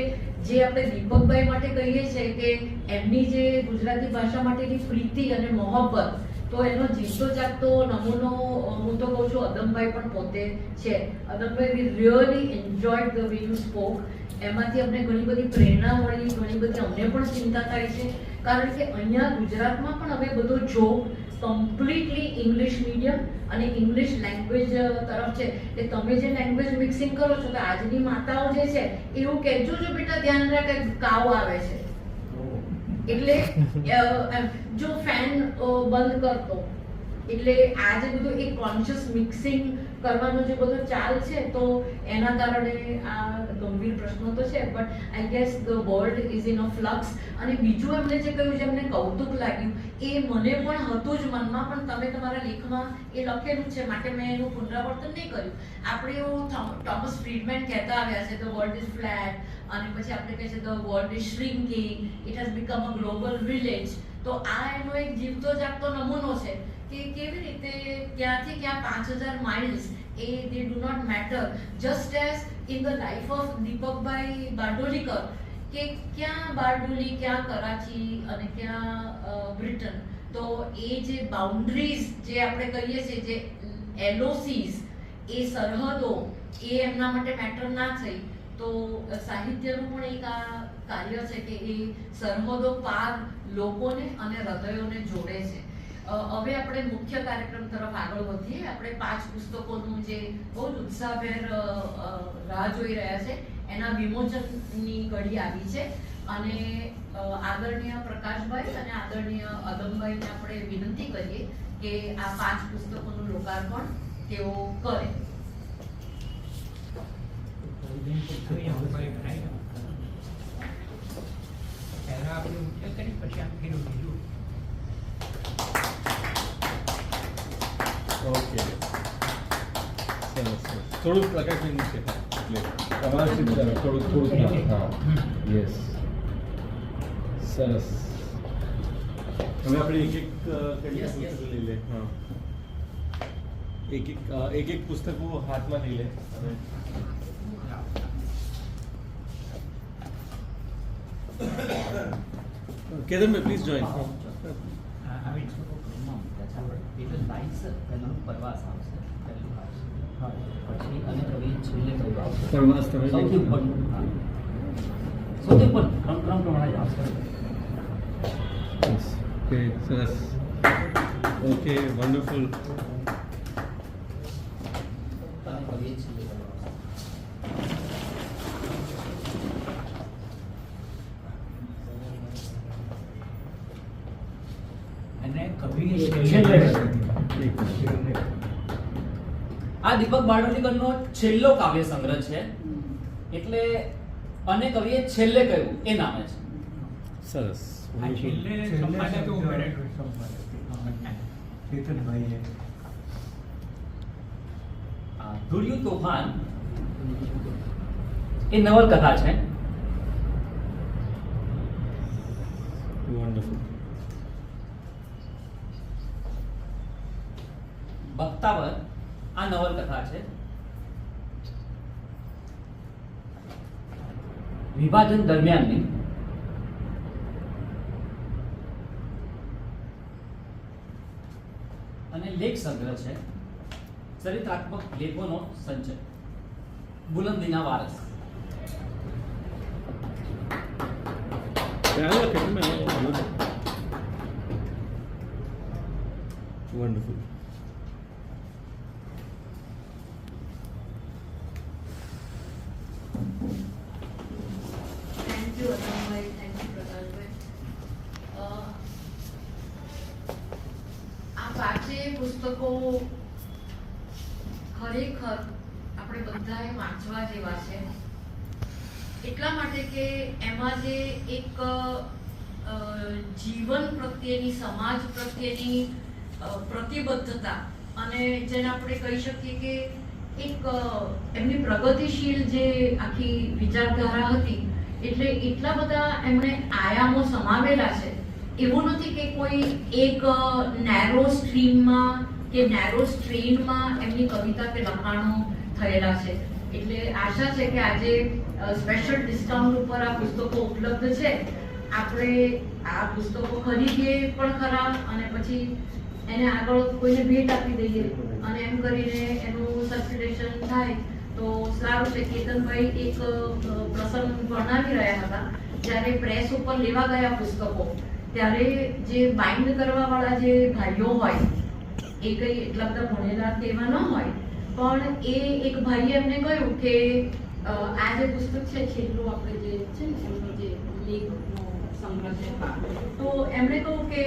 જે આપણે દીપકભાઈ માટે કહીએ છીએ કે એમની જે ગુજરાતી ભાષા માટેની પ્રીતિ અને મોહબ્બત, તો એનો જીવતો જાગતો નમૂનો હું તો કહું છું અદમભાઈ પણ પોતે છે. અદમભાઈ, we really enjoyed the way you spoke. એમાંથી અમને ઘણી બધી પ્રેરણા મળી, ઘણી બધી અમને પણ ચિંતા થાય છે, કારણ કે અહીંયા ગુજરાતમાં પણ હવે બધો જોક કમ્પ્લીટલી ઇંગ્લિશ મીડિયમ અને ઇંગ્લિશ લેંગ્વેજ તરફ છે. કે તમે જે લેંગ્વેજ મિક્સિંગ કરો છો, તો આજની માતાઓ જે છે એવું કહેજો જો બેટા ધ્યાન રાખ કાવ આવે છે, એટલે જો ફેન બંધ કરતો. એટલે આ જે બધું એક કોન્શિયસ મિક્સિંગ કરવાનો જે બધો ચાલ છે, તો એના કારણે આ ગંભીર પ્રશ્નો તો છે. But I guess the world is in a flux. અને બીજું એમને જે કહ્યું છે, એમને કૌતુક લાગ્યું, એ મને પણ હતું જ મનમાં, પણ તમે તમારા લેખમાં એ લખેલું છે માટે મેં એનું પુનરાવર્તન નહીં કર્યું. આપણે એવું થોમસ ફ્રીડમેન કહેતા આવ્યા છે, ધ વર્લ્ડ ઇઝ ફ્લેટ, અને પછી આપણે કહે છે the world is shrinking, it has become a global village. તો આ એનો એક જીવતો જાગતો નમૂનો છે કે કેવી રીતે ક્યાંથી ક્યાં 5000 માઇલ્સ એ they do not matter. Just as in the life of દીપકભાઈ બારડોલીકર, કે ક્યાં બારડોલી, ક્યાં કરાચી અને ક્યાં બ્રિટન. તો એ જે બાઉન્ડ્રીઝ જે આપણે કહીએ છીએ, જે એલઓસીઝ, એ સરહદો, એ એમના માટે મેટર ના થઈ. તો સાહિત્યનું પણ એક આ કાર્ય છે કે એ સરહદો પાર લોકોને અને હૃદયોને જોડે છે. હવે આપણે મુખ્ય કાર્યક્રમ તરફ આગળ વધીએ. આપણે 5 પુસ્તકોનું જે બહુ જ ઉત્સાહભેર રાહ જોઈ રહ્યા છે, એના વિમોચનની ઘડી આવી છે. અને આદરણીય પ્રકાશભાઈ અને આદરણીય અદમભાઈને આપણે વિનંતી કરીએ કે આ 5 પુસ્તકોનું લોકાર્પણ તેઓ કરે. ઓકે, થોડુંક પ્રકાશનું છે એટલે તમારા ચિત્ર થોડુંક હા, યસ, સરસ. હવે આપણે એક પુસ્તક લઈ લે. હા, એક પુસ્તકો હાથમાં લઈ લે. હવે કેતનભાઈ પ્લીઝ જોઈન. આવી પેલું લાઈન્સ પહેલું પ્રવાસ આવશે, પહેલું પછી અને કવિ છેલ્લે કયું આવશે? પ્રવાસ તમે સૌથી ઉપર. હા. સૌથી ઉપર ક્રમ પ્રમાણે જ આવશે. ઓકે સરસ ઓકે વન્ડરફુલ અને કવિ છેલ્લે કયું આવશે? અને કવિ છેલ્લે. આ દીપક બારડોલીકરનો છેલ્લો કાવ્ય સંગ્રહ છે એટલે અને કવિએ છેલ્લે કહ્યું એ નામે છે. સરસ ચેતનભાઈએ ધુર્યું તોફાન એ નવલકથા છે. વન્ડરફુલ બખ્તાવર આ નવલકથા છે. વિભાજન દરમિયાનની અને લેખ સંગ્રહ છે. ચરિત્રાત્મક લેખોનો સંચય. બુલંદીના વારસ. વન્ડરફુલ થેન્ક યુ અતમભાઈ, થેન્ક યુ પ્રકાશભાઈ. આ પાંચેય પુસ્તકો ખરેખર આપણે બધાએ વાંચવા જેવા છે. એટલા માટે કે એમાં જે એક જીવન પ્રત્યેની, સમાજ પ્રત્યેની પ્રતિબદ્ધતા અને જેને આપણે કહી શકીએ કે એક એમની પ્રગતિશીલ જે આખી વિચારધારા હતી, એટલે એટલા બધા એમણે આયામો સમાવેલા છે. એવું નથી કે કોઈ એક નેરો સ્ટ્રીમમાં કે નેરો સ્ટ્રેનમાં એમની કવિતા કે લખાણો થયેલા છે. એટલે આશા છે કે આજે સ્પેશિયલ ડિસ્કાઉન્ટ ઉપર આ પુસ્તકો ઉપલબ્ધ છે. આપણે આ પુસ્તકો ખરીદીએ પણ ખરા અને પછી એને આગળ કોઈને ભેટ આપી દઈએ અને એમ કરીને એનું સર્ક્યુલેશન થાય તો સારું છે. કેતનભાઈ એક પ્રસંગ વર્ણવી રહ્યા હતા. જ્યારે પ્રેસ ઉપર લેવા ગયા પુસ્તકો ત્યારે જે બાઇન્ડ કરવા વાળા જે ભાઈઓ હોય એ કઈ એટલા બધા ભણેલા તેવા ન હોય, પણ એ એક ભાઈએ એમને કહ્યું કે આ જે પુસ્તક છે છેલ્લું આપણે જે છે ને એમનો જે લેખનો સંગ્રહ છે, તો એમણે કહ્યું કે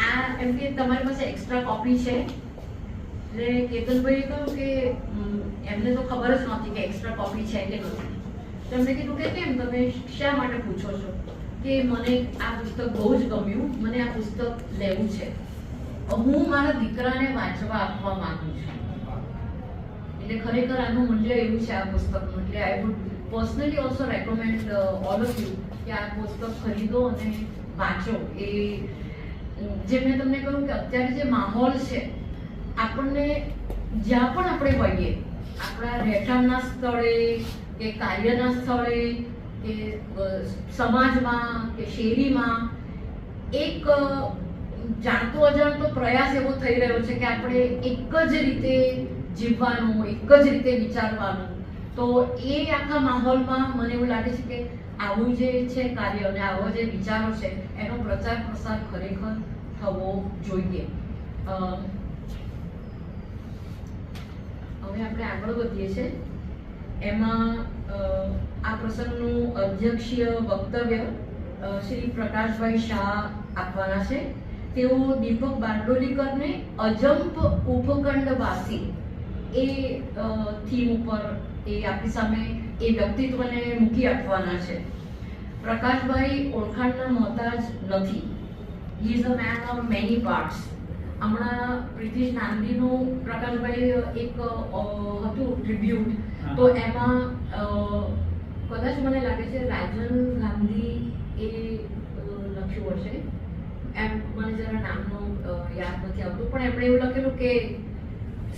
આ એમ કે તમારી પાસે એક્સ્ટ્રા કોપી છે. એટલે કેતનભાઈએ કહ્યું કે એમને તો ખબર જ નહોતી કે એક્સ્ટ્રા કોપી છે કે નથી. તો એમણે કીધું કે કેમ, તમે શા માટે પૂછો છો? કે મને આ પુસ્તક બહુ જ ગમ્યું, મને આ પુસ્તક લેવું છે, હું મારા દીકરાને વાંચવા આપવા માંગુ છું. એટલે ખરેખર આનું મૂલ્ય એવું છે આ પુસ્તકનું. એટલે I would personally also recommend all of you કે આ પુસ્તક ખરીદો અને વાંચો. એ જે મેં તમને કહ્યું કે અત્યારે જે માહોલ છે, આપણને જ્યાં પણ આપણે હોઈએ, આપણા રહેઠાણના સ્થળે કે કાર્યના સ્થળે કે સમાજમાં કે શેરીમાં એક જાણતો અજાણતો પ્રયાસ એવો થઈ રહ્યો છે કે આપણે એક જ રીતે જીવવાનું, એક જ રીતે વિચારવાનું. તો એ આખા માહોલમાં મને એવું લાગે છે કે આવું જે છે કાર્ય અને આવો જે વિચારો છે એનો પ્રચાર પ્રસાર ખરેખર થવો જોઈએ. હવે આપણે આગળ વધીએ છીએ. એમાં આ પ્રસંગનું અધ્યક્ષીય વક્તવ્ય શ્રી પ્રકાશભાઈ શાહ આપવાના છે. તેઓ દીપક બારડોલીકરને અજંપ ઉપખંડવાસી એ થીમ ઉપર એ આપણી સામે એ વ્યક્તિત્વને મૂકી આપવાના છે. પ્રકાશભાઈ ઓળખાણના મોહતાજ નથી. He is a man of many parts. હમણાં પ્રિતિશ નાંદીનું પ્રકાશભાઈ એક હતું ટ્રિબ્યુટ, તો એમાં કદાચ મને લાગે છે રાજન ગાંધી એ લખ્યું હશે, એમ મને જરા નામનું યાદ નથી આવતું, પણ એમણે એવું લખેલું કે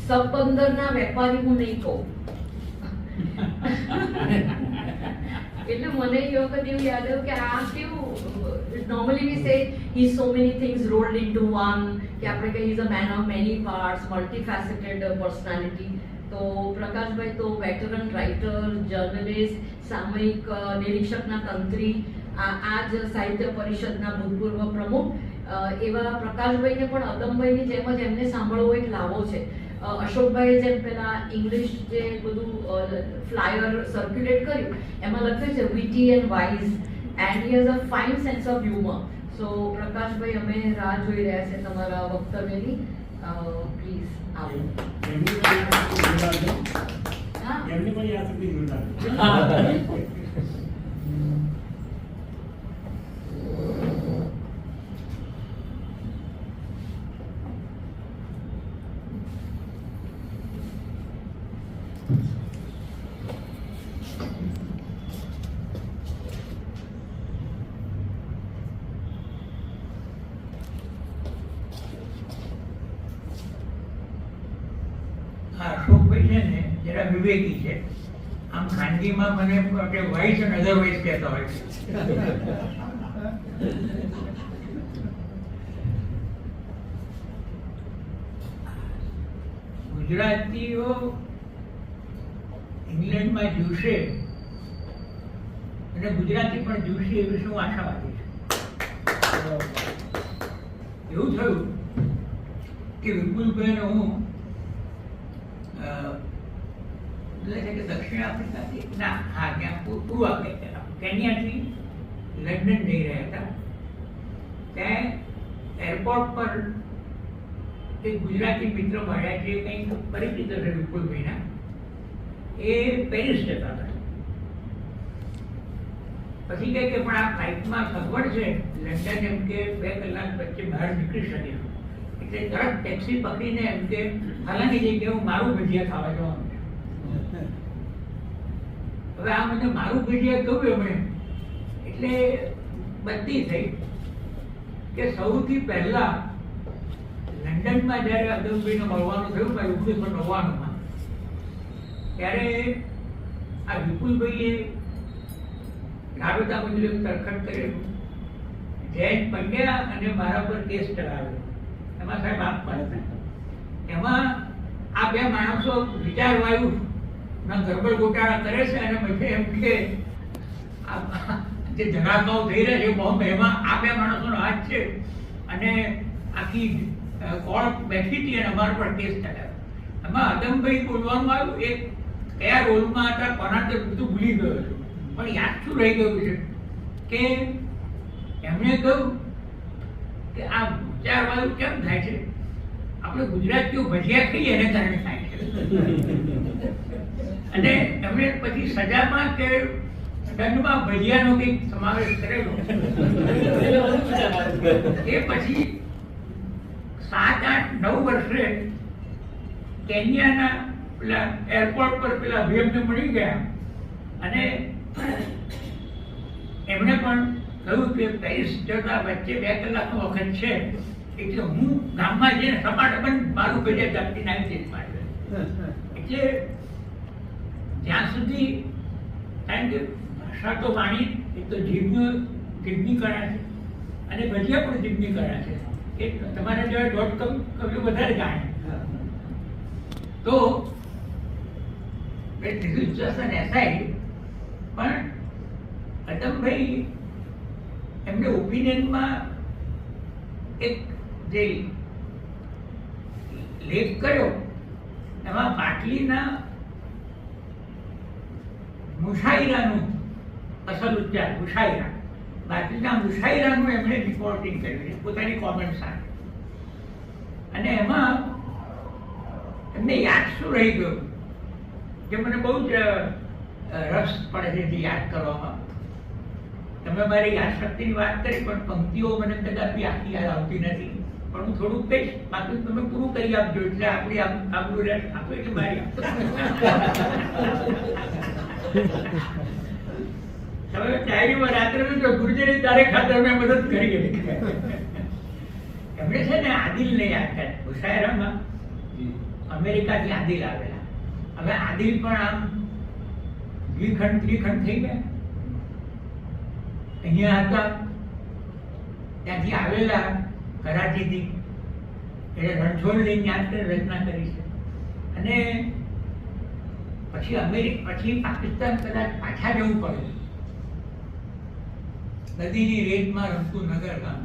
સબંદરના વેપારી હું નહીં કહું. એટલે મને એ વખત એવું યાદ આવ્યું કે આ કેવું, normally we say he's so many things rolled into one, કે આપણે કહીએ he's a man of many parts, multifaceted personality. તો તો પ્રકાશભાઈ તો વેટરન રાઇટર, જર્નલિસ્ટ, સામયિક નિરીક્ષકના તંત્રી, આ જ સાહિત્ય પરિષદના ભૂતપૂર્વ પ્રમુખ, એવા પ્રકાશભાઈને પણ અદમભાઈની જેમ જ એમને સાંભળવો એક લાવો છે. અશોકભાઈએ જેમ પેલા ઇંગ્લિશ જે બધું ફ્લાયર સર્ક્યુલેટ કર્યું એમાં લખ્યું છે witty and wise and he has a fine sense of humour. So Prakashbhai, અમે રાહ જોઈ રહ્યા છે તમારા વક્તવ્યની. પ્લીઝ આવો. અશોકભાઈ છે ને જરા વિવેકી છે. આમ ખાનગીમાં મને વાઇસ અને અધરવાઇઝ કહેતા હોય છે. ગુજરાતીઓ ઇંગ્લેન્ડમાં જીવશે અને ગુજરાતી પણ જીવશે એવી શું આશાવાદી છે. એવું થયું કે વિપુલભાઈ હું દક્ષિણ આફ્રિકાથી પૂર્વ કેન્યાથી લંડન જઈ રહ્યા હતા. ત્યાં એરપોર્ટ પર એક ગુજરાતી મિત્ર મળ્યા છે, કંઈક પરિચિત હશે વિપુલભાઈના. એ પેરિસ જતા હતા. પછી કહે કે પણ આ ફ્લાઇટમાં સગવડ છે, લંડન એમ કે 2 કલાક વચ્ચે બહાર નીકળી શકીશું. એટલે તરત ટેક્સી પકડીને એમ કે ફલાની જગ્યાએ હું મારું ભજીયા ખાવા જવાનું છું. હવે આ મને મારું ભજીયા કહ્યું એમણે એટલે બધી થઈ કે સૌથી પહેલા લંડનમાં જ્યારે અદમભાઈને મળવાનું થયું 1999માં, ત્યારે આ વિપુલભાઈએ રાબેતા મુજબ તરખટ કરેલું. જયેશ પંડ્યા અને મારા પર કેસ ચલાવ્યો. એમાં સાહેબ આપ પણ એમાં આ 2 માણસો વિચારવાયુ ના ગરબડ ગોટાળા કરે છે અને પછી એમ કે જે ધરાકાઓ થઈ રહ્યા છે એમાં આ 2 માણસોનો હાથ છે અને આખી કોર્ટ બેઠી હતી અને અમારા પર કેસ ચલાવ્યો. એમાં અદમભાઈ બોલવાનું આવ્યું, એ કયા રોલમાં હતા, કોના તે બધું ભૂલી ગયો છું, પણ યાદ શું રહી ગયું છે કે એમણે કહ્યું કે આ વિચારવાયુ કેમ થાય છે, આપણે ગુજરાતીઓ ભજીયા ખાઈએ એને કારણે થાય છે. અને એમણે પછી સજામાં કે દંડમાં ભજીયાનો કંઈક સમાવેશ કરેલો. એ પછી 7, 8, 9 વર્ષે કેન્યાના પેલા એરપોર્ટ પર પેલા અભિયમને મળી ગયા અને એમણે પણ કહ્યું કે પેરિસ જતા વચ્ચે 2 કલાકનો વખત છે, એટલે હું ગામમાં જઈને ટમાટબંધ મારું ભજીયા જાપતી નાખી દઈશ માટે. એટલે જ્યાં સુધી, કારણ કે ભાષા તો વાણી એક તો જીભની કળા છે અને ભજીયા પણ જીભની કળા છે. એ તમારા જેવા કવિઓ વધારે જાણે. તો પણ અદમભાઈ એમને ઓપિનિયનમાં એક જે લેખ કર્યો એમાં પાટલીના મુશાયરાનું અસલ ઉચ્ચાર મુશાયરા, બાટલીના મુશાયરાનું એમણે રિપોર્ટિંગ કર્યું છે પોતાની કોમેન્ટ સાથે. અને એમાં એમને યાદ શું રહી ગયું જે મને બહુ જ રસ પડે છે યાદ કરવામાં. તમે મારી યાદશક્તિની વાત કરી પણ પંક્તિઓ મને કદાપી આખી યાદ આવતી નથી, પણ હું થોડુંક કહીશ, બાકી તમે પૂરું કરી આપજો એટલે આપણી આપણું રેસ આપો એટલે મારી તમે ડાયરીમાં રાત્રે જો ગુર્જરી તારે ખાતર મેં મદદ કરી. એમણે છે ને આદિલને યાદ કરે મુશાયરામાં. અમેરિકાથી આદિલ આવેલા. હવે આદિલ પણ આમ દ્વિખંડ ત્રિખંડ થઈ ગયા. અહીંયા હતા ત્યાંથી આવેલા કરાચીથી, એટલે રણછોડ લઈને યાદ રચના કરી છે. અને પછી પાકિસ્તાન કદાચ પાછા જવું પડે, નદીની રેતમાં રમતું નગર ગામ,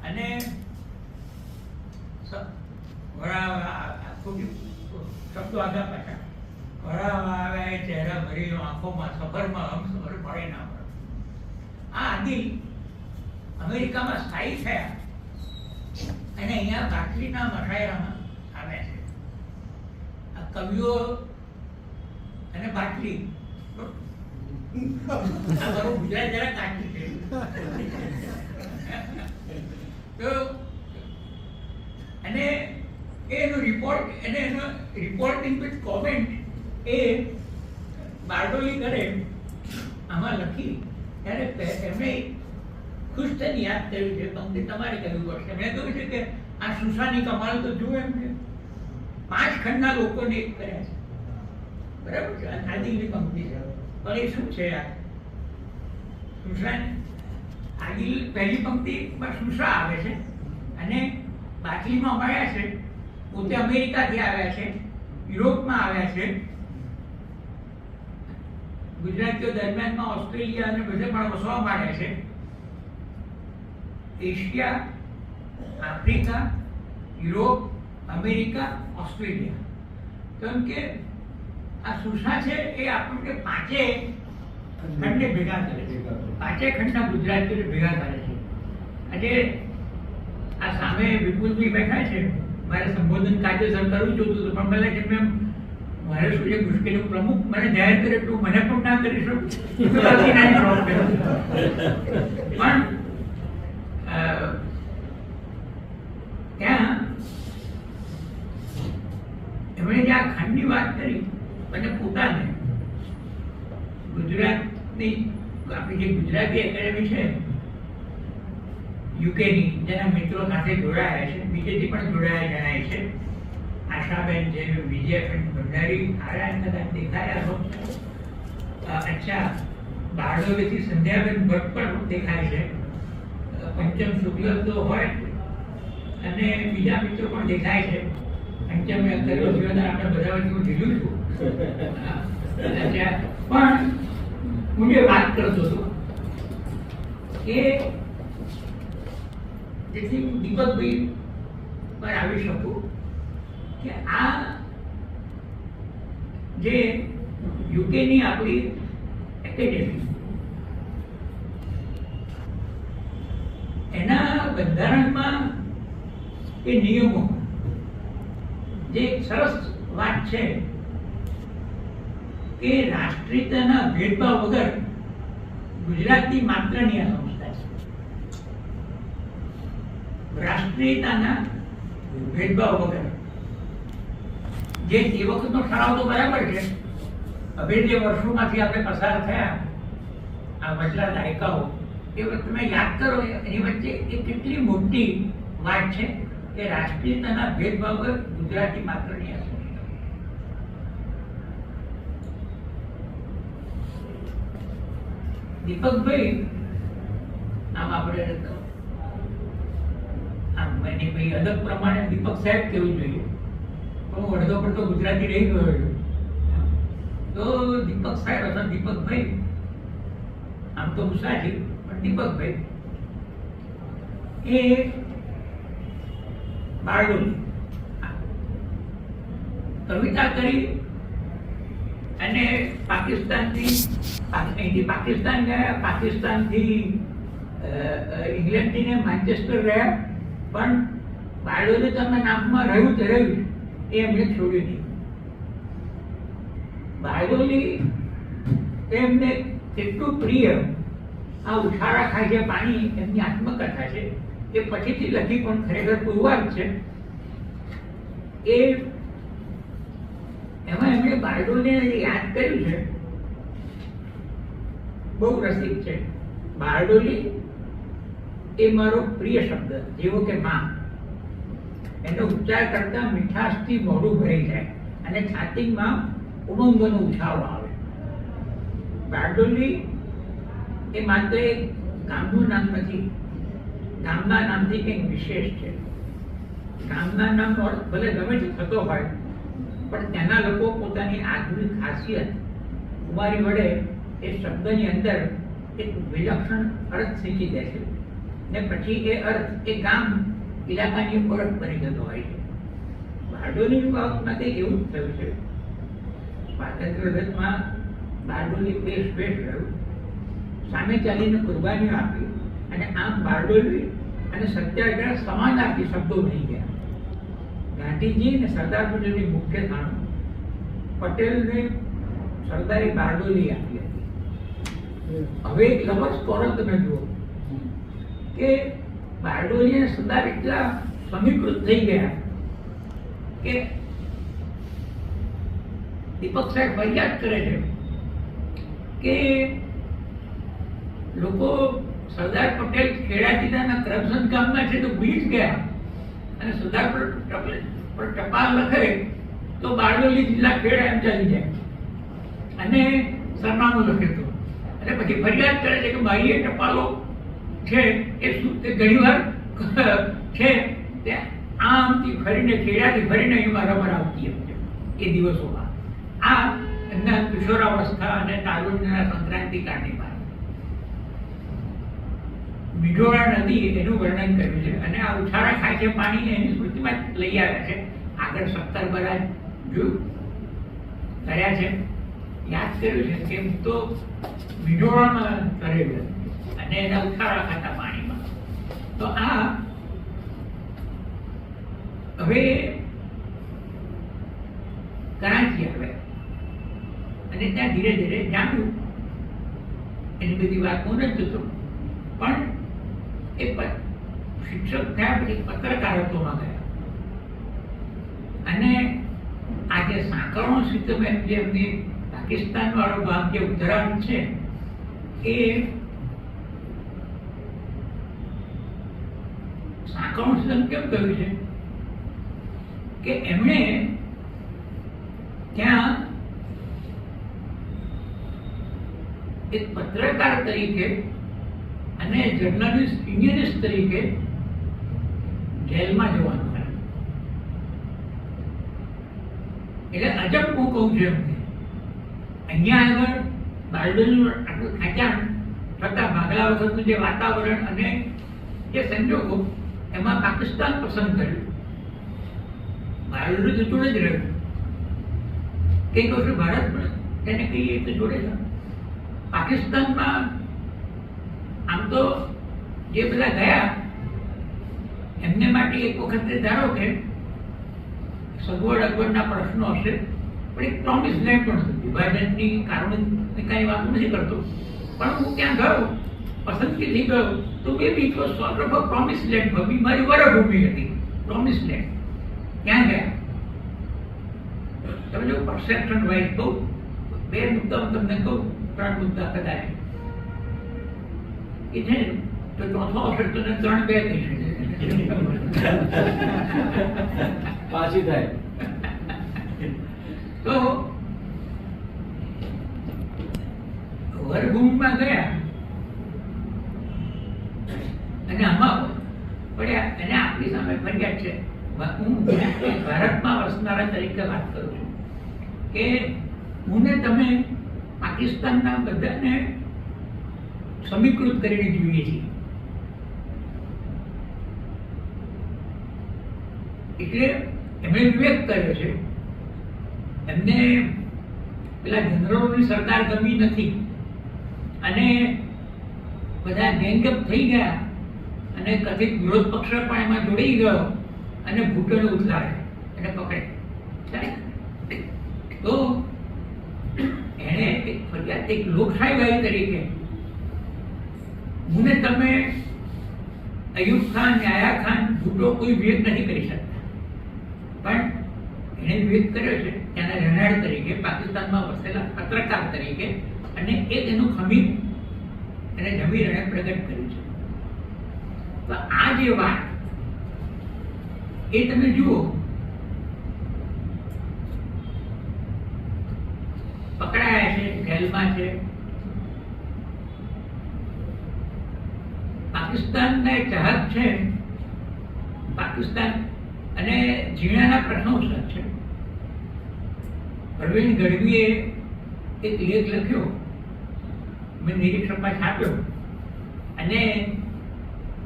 અને શબ્દો આગા પાછા વરાવા આવ્યા એ ચહેરા ભરીનો આંખોમાં સફરમાં હમસફર પડે ના પડે. આ આદિલ અમેરિકામાં સ્થાયી થયા અને અહીંયા બાટલીના મશાયરામાં આવ્યા છે. આ કવિઓ અને બાટલી આ મારું ગુજરાત જરા કાચું છે. તો અને એનો રિપોર્ટિંગ વિથ કોમેન્ટ એ બારડોલી કરે આમાં લખી ત્યારે એમણે ખુશ થઈને યાદ કર્યું છે, પંક્તિ તમારે કહેવું પડશે. એમણે કહ્યું છે કે આ સુસાની કમાલ તો જુઓ, એમ છે 5 ખંડના લોકોને એક કર્યા છે, બરાબર છે. આદિલની પંક્તિ છે, પણ એ શું છે યાર? સુસા આદિલ પહેલી પંક્તિમાં સુસા આવે છે અને બાટલીમાં મળ્યા છે, પોતે અમેરિકાથી આવ્યા છે, યુરોપમાં આવ્યા છે, ગુજરાતીઓ દરમિયાનમાં ઓસ્ટ્રેલિયા અને બધે પણ વસવા માંડ્યા છે, Asia, Africa, Europe, America, Australia. કેમ કે આ સુસા છે એ આપણને 5 ખંડને ભેગા કરે છે, 5 ખંડના ગુજરાતીઓને ભેગા કરે છે. આજે આ સામે વિપુલજી બેઠા છે, મારે સંબોધન કાયદેસર કરવું જોતું હતું, પણ મને કેમ એમ મારે શું છે મુશ્કેલી, પ્રમુખ મને જાહેર કરે તો મને પણ ના કરી શકું, પણ ત્યાં એમણે જે આ ખંડની વાત કરી અને પોતાને ગુજરાતની આપણી જે ગુજરાતી એકેડેમી છે યુકેની, જેના મિત્રો સાથે જોડાયા છે, બીજેથી પણ જોડાયા જણાય છે, આશાબેન છે, વિજયબેન ભંડારી આયા કદાચ દેખાયા હો, અચ્છા બારડોલીથી સંધ્યાબેન ભટ્ટ પણ દેખાય છે, પંચમ શુક્લ તો હોય અને બીજા મિત્રો પણ દેખાય છે. પંચમ કર્યો જીવન આપણે બધા વચ્ચે હું લીધું છું. પણ હું જે વાત કરતો હતો કે જેથી હું દીપકભાઈ પર આવી શકું કે આ જે યુકેની આપણી એકેડેમી, એના બંધારણમાં એ નિયમો જે સરસ વાત છે કે રાષ્ટ્રીયતાના ભેદભાવ વગર ગુજરાતી માત્રની આ સંસ્થા છે. રાષ્ટ્રીયતાના ભેદભાવ વગર, જે તે વખતનો ઠરાવ તો બરાબર છે, હવે જે વર્ષોમાંથી આપણે પસાર થયા આ વચલા દાયકાઓ, એ વખત તમે યાદ કરો એની વચ્ચે એ કેટલી મોટી વાત છે કે રાષ્ટ્રીયતાના ભેદભાવ વગર ગુજરાતી માત્રની આ સંસ્થા. દીપકભાઈ આમ આપણે આમ એની ભાઈ અલગ પ્રમાણે દીપક સાહેબ કેવું જોઈએ, પણ હું અડધો પડતો ગુજરાતી રહી ગયો છું, તો દીપક સાહેબ અથવા દીપકભાઈ, આમ તો ગુસ્સાથી પણ દીપકભાઈ એ બારડોલી કવિતા કરી અને પાકિસ્તાન ગયા, પાકિસ્તાનથી ઇંગ્લેન્ડથી મેન્ચેસ્ટર રહ્યા, પણ બારડોલી તમે નામમાં રહ્યું તે રહ્યું, એ એમને છોડ્યું નહીં. બારડોલી એમને એટલું પ્રિય, આ ઉછાળા ખાય છે પાણી એમની આત્મકથા છે, એ પછીથી લખી પણ ખરેખર પુરવાર છે. એ એમાં એમણે બારડોલીને યાદ કર્યું છે, બહુ રસિક છે. બારડોલી એ મારો પ્રિય શબ્દ, જેવો કે માં, એનો ઉચ્ચાર કરતા મીઠાશથી મોઢું ભરાઈ જાય અને છાતીમાં ઉમંગનો ઉછાળો આવે. બારડોલી એ માત્ર એક ગામનું નામ નથી, ગામના નામથી કંઈક વિશેષ છે. ગામના નામનો અર્થ ભલે ગમે તે થતો હોય, પણ ત્યાંના લોકો પોતાની આગવી ખાસિયત કુમારી વડે એ શબ્દની અંદર એક વિલક્ષણ અર્થ શીખી દે છે ને પછી એ અર્થ એ ગામ ઇલાકાની ઓળખ બની જતો હોય છે. બારડોલી બાબતમાં કંઈક એવું જ થયું છે. સ્વાતંત્ર્ય લડતમાં બારડોલી બેશ રહ્યું, સામે ચાલીને કુરબાનીઓ આપી અને આમ બારડોલી અને સત્યાગ્રહ સમાનાર્થી શબ્દો બની ગયા. ગાંધીજી અને સરદાર પટેલની મુખ્ય થાણું પટેલને સરદારી બારડોલી આપી હતી. હવે એક લફઝ કોરલ તમે જુઓ કે બારડોલી અને સરદાર એટલા સમીકૃત થઈ ગયા કે દીપક સાહેબ ફરિયાદ કરે છે કે લોકો સરદાર પટેલ ખેડા જિલ્લાના કરમસદ ગામના છે તો ભૂલી જ ગયા અને સરદાર પટેલ પર ટપાલ લખે તો બારડોલી જિલ્લા ખેડા એમ ચાલી જાય અને સરનામું લખે તો અને પછી ફરિયાદ કરે છે કે મારી એ ટપાલો છે એ શું તે ઘણીવાર છે તે આમથી ફરીને ખેડાથી ફરીને અહીં મારામાં આવતી હતી એ દિવસોમાં. આ એમના કિશોરાવસ્થા અને તારુણ્યના સંક્રાંતિ કાળની વાત. મીઠોળા નદી એનું વર્ણન કર્યું છે અને આ ઉછાળા ખાય છે પાણી એની સ્મૃતિમાં લઈ આવ્યા છે. આગળ 17 બરાજ જોયું કર્યા છે, યાદ કર્યું છે કેમ તો મીઠોળામાં કરેલું અને એના ઉછાળા ખાતા પાણીમાં. તો આ હવે કરાંચી આવે અને ત્યાં ધીરે ધીરે જામ્યું. એની બધી વાત હું નથી જતો પણ એ શિક્ષક થયા પછી પત્રકારત્વમાં ગયા અને આ જે સાંકળો સિસ્ટમ એમ જે એમની પાકિસ્તાન વાળો ભાગ જે ઉત્તરાખંડ છે એ સાંકળો સિસ્ટમ કેમ કહ્યું છે કે એમણે ત્યાં એક પત્રકાર તરીકે અને જર્નલિસ્ટ યુનિયનિસ્ટ તરીકે જેલમાં જવાનું હોય. એટલે અજબ હું કહું છું એમને અહીંયા આગળ બારડોલીનું આટલું ખેંચાણ છતાં ભાગલા વખતનું જે વાતાવરણ અને જે સંજોગો એમાં પાકિસ્તાન પસંદ કર્યું. બારડોલી તો જોડે જ રહ્યું. કંઈક વર્ષ ભારત પણ તેને કહીએ તો જોડે છે. પાકિસ્તાનમાં આમ તો જે બધા ગયા એમને માટે એક વખતે ધારો કે સગવડ અગવડના પ્રશ્નો હશે પણ એક પ્રોમિસ લેન્ડ પણ હતું. વિભાજનની કારણોની કાંઈ વાત નથી કરતો પણ હું ત્યાં ગયો, પસંદગીથી ગયો તો બે બી it was sort of a promise land. ભૂમિ મારી વરભૂમિ હતી, પ્રોમિસ લેન્ડ. ત્યાં ગયા તમે જો પરસેપ્શન વાઇઝ કહું, બે મુદ્દા હું તમને કહું, 3 મુદ્દા કદાચ એ છે તો ચોથો હશે તો 3-2 થઈ શકે પાછી થાય તો વરભૂમિમાં ગયા અને આમાં પડ્યા અને આપણી સામે ફરિયાદ છે. હું ભારતમાં વસનારા તરીકે વાત કરું છું કે હું ને તમે પાકિસ્તાનના બધાને સમીકૃત કરીને જોઈએ છીએ. એટલે એમણે વિવેક કર્યો છે. એમને પેલા જનરલોની સરકાર ગમી નથી અને બધા ગેંગઅપ થઈ ગયા અને કથિત વિરોધ પક્ષ પણ એમાં જોડાઈ ગયો અને ભૂટોને ઉથલાવે અને પકડે. તો એણે એક ફરિયાદ એક લોકશાહીવાદી તરીકે હું ને તમે અયુબ ખાન, યાયા ખાન, ભૂટો કોઈ વિવેક નથી કરી શકતા પણ એણે વિવેક કર્યો છે ત્યાંના રહેણાંક તરીકે, પાકિસ્તાનમાં વસેલા પત્રકાર તરીકે અને એ તેનું ખમીર એને જમીર અને પ્રગટ કર્યું છે. તો આ જે વાત એ તમે જુઓ, પકડાયા છે, જેલમાં છે. પાકિસ્તાનના ચાહક છે, પાકિસ્તાન અને ઝીણાના પ્રશંસક છે અરવિંદ ગઢવીએ એક લેખ લખ્યો, મેં નિરીક્ષકમાં છાપ્યો, અને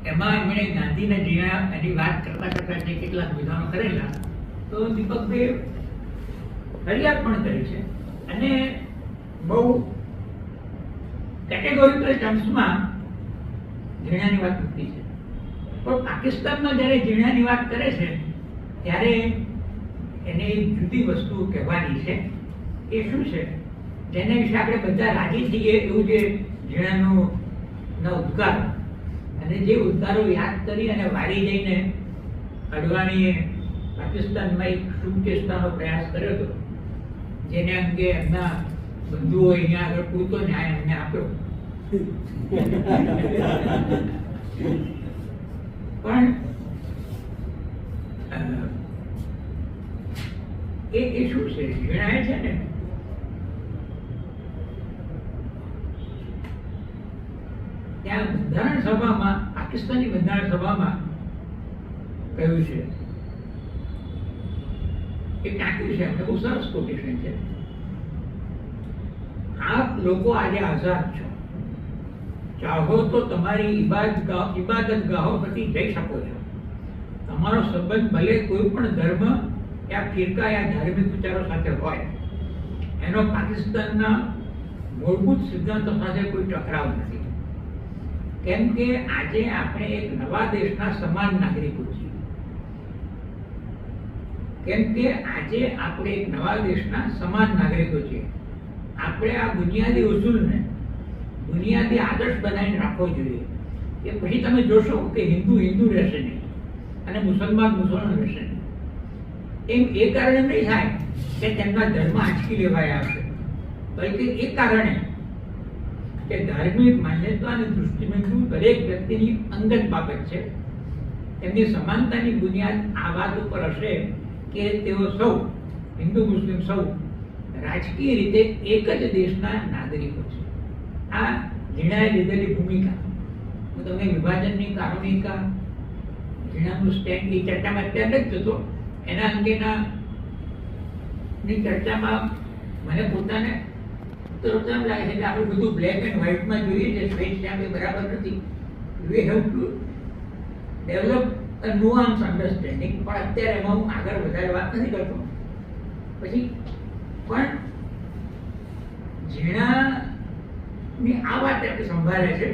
એમાં એમણે ગાંધીના જીણા એની વાત કરતા કરતા જે કેટલાક વિધાનો કરેલા, તો દીપકભાઈ ફરિયાદ પણ કરી છે અને બહુ કેટેગોરિકલ ટર્મ્સમાં જીણાની વાત મૂકી છે. પણ પાકિસ્તાનમાં જ્યારે જીણાની વાત કરે છે ત્યારે એને જુદી વસ્તુ કહેવાની છે. એ શું છે જેના વિશે આપણે બધા રાજી થઈએ એવું જે જીણાનો ઉદ્ગાર, અને જે ઉદ્ગારો યાદ કરી અને વારી જઈને અડવાણીએ પાકિસ્તાનમાં એક શુભચેષ્ટાનો પ્રયાસ કર્યો હતો, જેને અંગે એમના બંધુઓ અહીંયા આગળ પૂરતો ન્યાય એમને આપ્યો. પણ એ શું છે જીણાએ છે ને ત્યાં બંધારણ સભામાં, પાકિસ્તાની બંધારણ સભામાં કહ્યું છે, એ ટાંક્યું છે એમને, બહુ સરસ કોટેશન છે. આપ લોકો આજે આઝાદ છો, ચાહો તો તમારી ઇબાદતગાહો પરથી જઈ શકો છો. તમારો સંબંધ ભલે કોઈ પણ ધર્મ યા ફિરકા યા ધાર્મિક વિચારો સાથે હોય, એનો પાકિસ્તાનના મૂળભૂત સિદ્ધાંતો સાથે કોઈ ટકરાવ નથી. કેમ કે આજે આપણે એક નવા દેશના સમાન નાગરિકો છીએ. કેમ કે આજે આપણે એક નવા દેશના સમાન નાગરિકો છીએ. આપણે આ બુનિયાદી ઉસૂલને, બુનિયાદી આદર્શ બનાવીને રાખવો જોઈએ. કે પછી તમે જોશો કે હિન્દુ હિન્દુ રહેશે નહીં અને મુસલમાન મુસલમાન રહેશે નહીં. એમ એ કારણે નહીં થાય કે તેમના ધર્મ આંચકી લેવાય આવશે, બલ્કિ એ કારણે કે ધાર્મિક માન્યતા અને દૃષ્ટિબિંદુ દરેક વ્યક્તિની અંગત બાબત છે. એમની સમાનતાની બુનિયાદ આ વાત ઉપર હશે કે તેઓ સૌ, હિન્દુ મુસ્લિમ સૌ, રાજકીય રીતે એક જ દેશના નાગરિકો છે. આ જીણાએ લીધેલી ભૂમિકા, હું તમને વિભાજનની કારુણિકા, જીણાનું સ્ટેન્ડ, એ ચર્ચામાં અત્યારે જ જતો, એના અંગેના ની ચર્ચામાં મને પોતાને તરત એમ લાગે છે કે આપણે બધું બ્લેક એન્ડ વ્હાઇટમાં જોઈએ છે, શ્વેત શ્યામ એ બરાબર નથી. We have to develop a nuance understanding. પણ અત્યારે એમાં હું આગળ વધારે વાત નથી કરતો. પછી પણ જીણાની આ વાત આપણે સંભાળે છે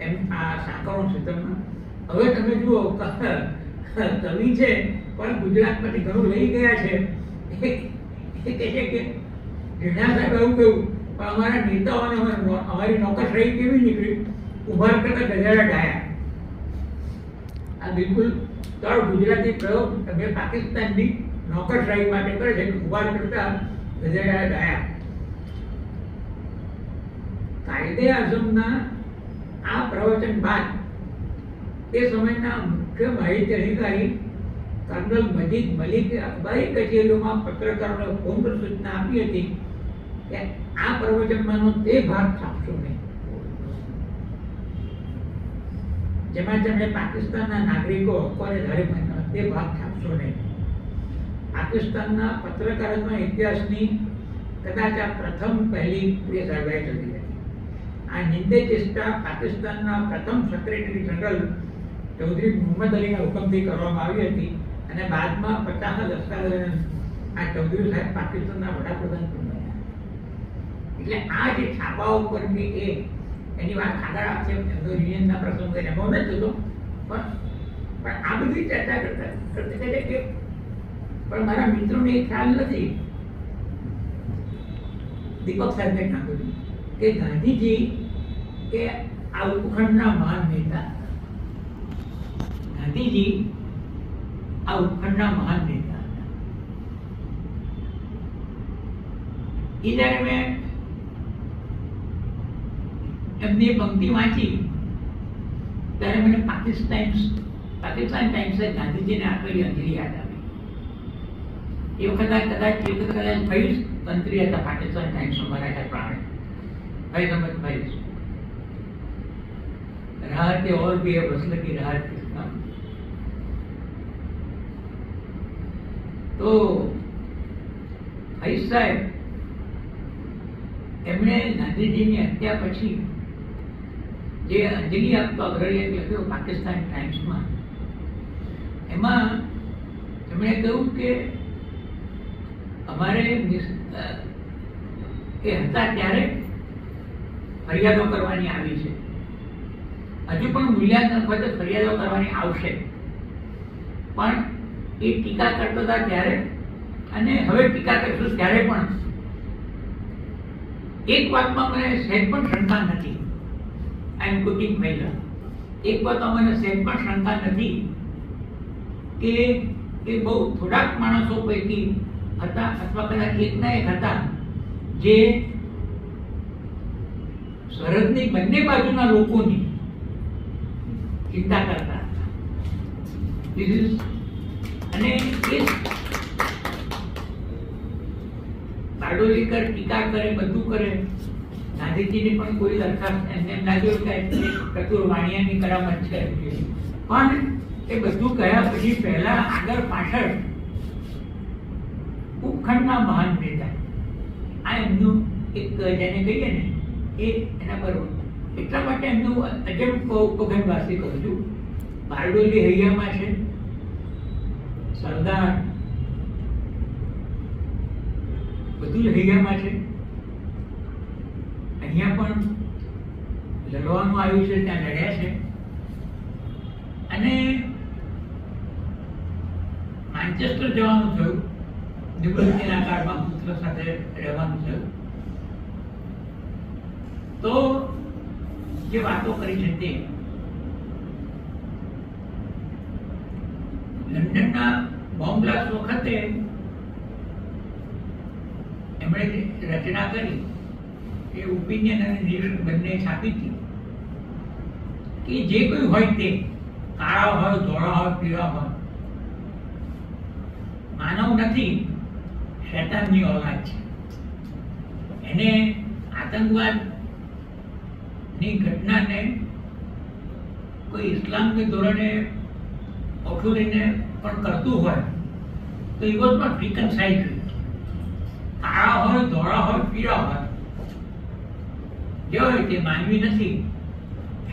એમ આ સાંકળો ક્ષેત્રમાં. હવે તમે જુઓ, કવિ છે પણ ગુજરાતમાંથી ઘણું લઈ ગયા છે. એ કહે છે કે જીણા સાહેબ એવું કહ્યું, પણ અમારા નેતાઓને અમારી નોકરશાહી કેવી નીકળી, ઉભા કરતા ગધેડા ડાયા. આ બિલકુલ તળ ગુજરાતી પ્રયોગ તમે પાકિસ્તાનની નોકરશાહી માટે કરે છે, ઉભા કરતા ગધેડા ડાયા. કાયદે આઝમના આ પ્રવચન બાદ તે સમયના મુખ્ય માહિતી અધિકારી કર્નલ મજીદ મલિકે અખબારી કચેરીઓમાં પત્રકારોને ફોન પર સૂચના આપી હતી કે આ પ્રવચનમાંનો તે ભાગ છાપશો નહીં, જેમાં તેમણે પાકિસ્તાનના નાગરિકો હકોને ધારે માન્યા, તે ભાગ છાપશો નહીં. પાકિસ્તાનના પત્રકારત્વના ઇતિહાસની કદાચ આ પ્રથમ પહેલી પ્રેસ એડવાઇઝર હતી. આ નિંદે ચેષ્ટા પાકિસ્તાનના પ્રથમ સેક્રેટરી જનરલ ચૌધરી મુહમ્મદ અલીના હુકમથી કરવામાં આવી હતી અને બાદમાં 50ના દશકા દરમિયાન આ ચૌધરી સાહેબ પાકિસ્તાનના વડાપ્રધાન પણ બન્યા. એટલે આ જે છાપાઓ પરની એની વાત આગળ આપશે, એમનો યુનિયનના પ્રસંગ એમાં નથી થતો, પણ આ બધી ચર્ચા કરતા કહે કે પણ મારા મિત્રોને એ ખ્યાલ નથી, દીપક સાહેબે નાખ્યું કે ગાંધીજી કે આ ઉપખંડના મહાન નેતા, ગાંધીજી આ ઉપખંડના મહાન નેતા હતા. એ જ્યારે મેં એમની પંક્તિ વાંચી ત્યારે મને પાકિસ્તાન ટાઈમ્સે ગાંધીજીને આપેલી અંજલિ યાદ આવી. એ વખતે કદાચ ભાઈ તંત્રી હતા પાકિસ્તાન ટાઈમ્સમાં મારા પ્રાણે भाई समझ भाई राहत और भी है, मसल की राहत किसका. तो હરીશ સાહેબ એમણે ગાંધીજીની હત્યા પછી જે અંજલિ આપતો અગ્રલેખ લખ્યો પાકિસ્તાન ટાઈમ્સમાં, એમાં એમણે કહ્યું કે અમારે એ હતા ત્યારે ફરિયાદો કરવાની આવી છે, હજુ પણ મૂલ્યાંકન વખતે ફરિયાદો કરવાની આવશે, પણ એ ટીકા કરતો હતા ત્યારે અને હવે ટીકા કરશું ત્યારે પણ એક વાતમાં મને સહેજ પણ શંકા નથી. આઈ એમ કોટિંગ મહિલા, એક વાતમાં મને સહેજ પણ શંકા નથી કે એ બહુ થોડાક માણસો પૈકી હતા અથવા કદાચ એકના એક હતા જે સરહદની બંને બાજુના લોકોની ચિંતા કરતા હતા. અને એ બારડોલીકર ટીકા કરે, બધું કરે, ગાંધીજીની પણ કોઈ દરખાસ્ત એમને એમ લાગ્યું કે કતુર વાણિયાની કરામત છે, પણ એ બધું કહ્યા પછી પહેલા આગળ પાછળ ઉપખંડના મહાન નેતા, આ એમનું એક જેને કહીએ ને એ એના પર એટલા માટે એમનું અજબ ઉપખંડવાસી કહું છું. બારડોલી હૈયામાં છે, સરદાર બધું જ હૈયામાં છે, અહીંયા પણ લડવાનું આવ્યું છે, ત્યાં લડ્યા છે, અને માન્ચેસ્ટર જવાનું થયું, નિવૃત્તિના કાળમાં પુત્ર સાથે રહેવાનું થયું. તો જે વાતો કરી છે તે લંડનના બોમ્બ બ્લાસ્ટ વખતે એમણે જે રચના કરી એ ઓપિનિયન અને નિરીક્ષણ બંને છાપી હતી કે જે કોઈ હોય તે કાળા હોય, ધોળા હોય, પીળા હોય, માનવ નથી, શૈતાનની ઓલાદ છે. એને આતંકવાદની ઘટનાને કોઈ ઇસ્લામને ધોરણે ઓઠું લઈને પણ કરતું હોય તો એ વોઝ નોટ રિકન્સાઇલ્ડ. કાળા હોય, ધોળા હોય, પીળા હોય, જે હોય તે માનવી નથી,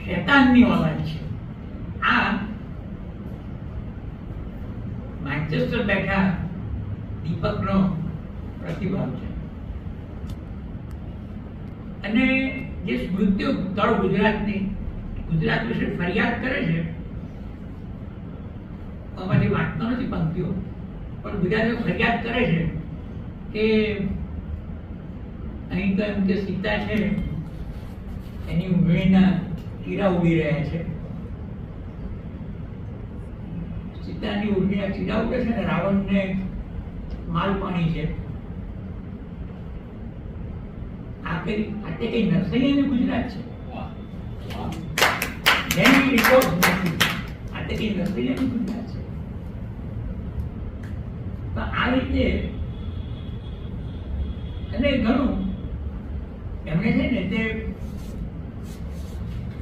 શૈતાનની ઓલાદ છે. આ માન્ચેસ્ટર બેઠા દીપકનો પ્રતિભાવ છે. અને જે સ્મૃતિઓ તળ ગુજરાતની, ગુજરાત વિશે ફરિયાદ કરે છે, અમારી વાંચતો નથી પંક્તિઓ, પણ ગુજરાતીઓ ફરિયાદ કરે છે કે અહીં તો એમ કે સીતા છે એની ઉંગળીના ચીરા ઉડી રહ્યા છે, સીતાની ઉંગળીના ચીરા ઉડે છે ને રાવણને માલપાણી છે. આ કઈ નરસૈયાનું ગુજરાત છે? જેની રિપોર્ટ નથી, આ કઈ નરસૈયાનું ગુજરાત છે? તો આ રીતે અને ઘણું એમણે છે ને તે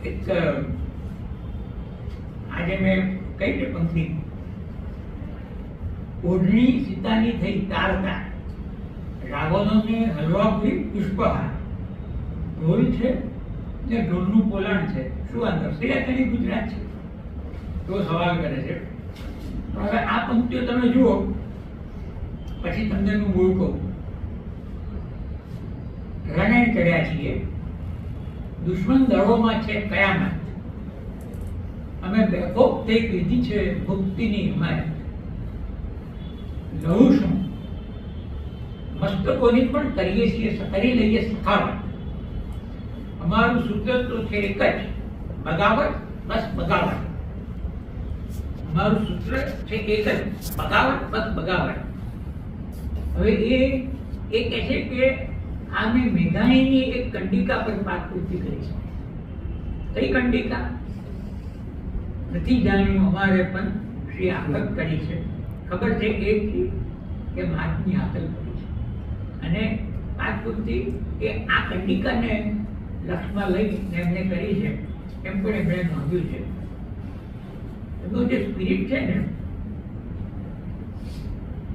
એક આજે મેં કઈ છે પંક્તિ, ઓઢણી સીતાની થઈ તારતા, રાવણોને હલવાપુરી પુષ્પહાર, ઢોલ છે ને ઢોલનું પોલાણ છે. શું આ નરસૈયાની ગુજરાત છે? તો સવાલ કરે છે. હવે આ પંક્તિઓ તમે જુઓ પછી તમને હું મૂળ કહું. રણે ચડ્યા છીએ, દુશ્મન દળોમાં છે કયામત, અમે બેકોપ થઈ લીધી છે મુક્તિની હિમાયત. લહુ શું મસ્તકોની પણ કરીએ છીએ, કરી લઈએ સખાવત. અમારું સૂત્ર તો છે એક જ, બગાવત, બસ બગાવત. અમારું સૂત્ર છે એક જ, બગાવત, બસ બગાવત. હવે એ કહે છે કે આમે મેઘાણીની એક કંડિકા પર પાકૃતિ કરી છે. કઈ કંડિકા નથી જાણ્યું અમારે, પણ શ્રી આકલ કરી છે. ખબર છે કે મહાત્મની આકલ કરી છે, અને પાકૃતિ એ આ કંડિકાને લક્ષમાં લઈને એમને કરી છે, એમ પણ એમણે નોંધ્યું છે. એમનું જે સ્પિરિટ છે ને,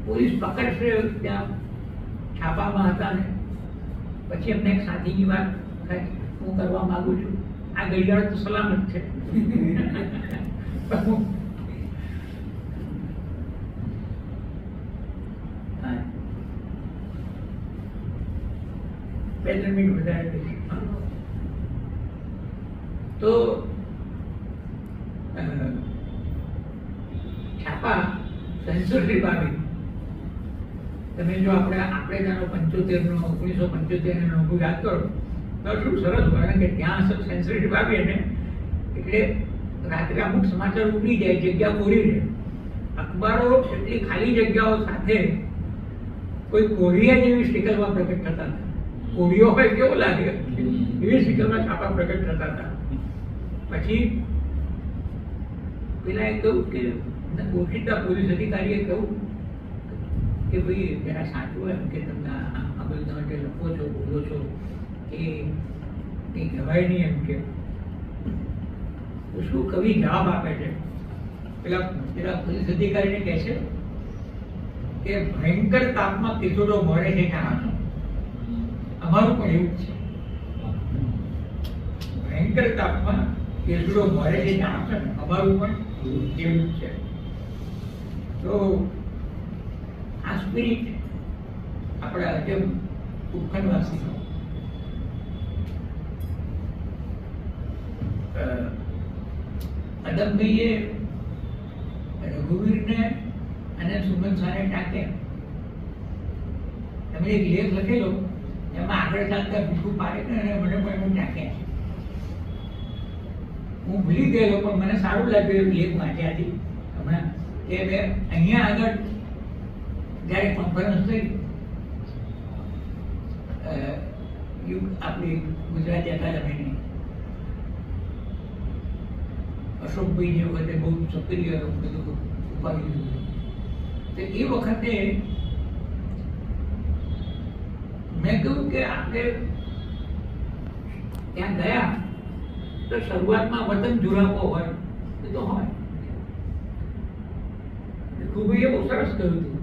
પોલીસ પકડશે ત્યાં છાપામાં હતા ને પછી એમને એક સાથીની વાત થઈ, હું કરવા માંગુ છું, આ ઘડિયાળ તો સલામત છે. હા. 2-3 મિનિટ વધારે કહીશ. તો છાપા સેન્સરશીપ આવી. તમે જો આપણે જાણો 1975 નો યાદ કરો તો શું સરસ, કારણ કે ત્યાં સેન્સરશીપ આવી ને એટલે રાત્રે અમુક સમાચાર ઉડી જાય, જગ્યા પૂરી રહે. અખબારો એટલી ખાલી જગ્યાઓ સાથે કોઈ કોળિયા જેવી સ્ટીકરમાં પ્રગટ થતા હતા. કોળીઓ હોય કેવો લાગે એવી સ્ટીકરમાં છાપા પ્રગટ થતા હતા. પછી પેલા એ કહ્યું કે ઓળખીતા પોલીસ અધિકારીએ કહ્યું કે ભાઈ જરા સાચું એમ કે તમને આ બધું તમે જે લખો છો, બોલો છો એ કહેવાય નહીં એમ કે. તો શું કવિ જવાબ આપે છે? પેલા પોલીસ અધિકારીને કહે છે કે ભયંકર તાપમાં કિશોરો મરે છે જાણો છો, અમારું પણ એવું જ છે. ભયંકર તાપમાં કેસરો મરે છે જાણો છો ને, અમારું પણ એવું જ છે. તો આ સ્પિરિટ આપણા જેમ ઉપખંડવાસીનો અદમભાઈએ રઘુવીરને અને સુમન શાહને ટાંકે તમે એક લેખ લખેલો, એમાં આગળ ચાલતા ભીખું પાડે ને અને મને પણ એમ ટાંકે. હું ભૂલી ગયેલો પણ મને સારું લાગ્યું લેખ વાંચ્યાથી હમણાં કે મેં અહીંયા આગળ જ્યારે કોન્ફરન્સ થઈ આપણી ગુજરાતી અકાદમીની અશોકભાઈ જે વખતે બહુ સક્રિય બધું ઉપાડી દીધું, તો એ વખતે મેં કહ્યું કે આપણે ત્યાં ગયા તો શરૂઆતમાં વતન જુરાપો હોય તો હોય. ખૂબ એ બહુ સરસ કહ્યું હતું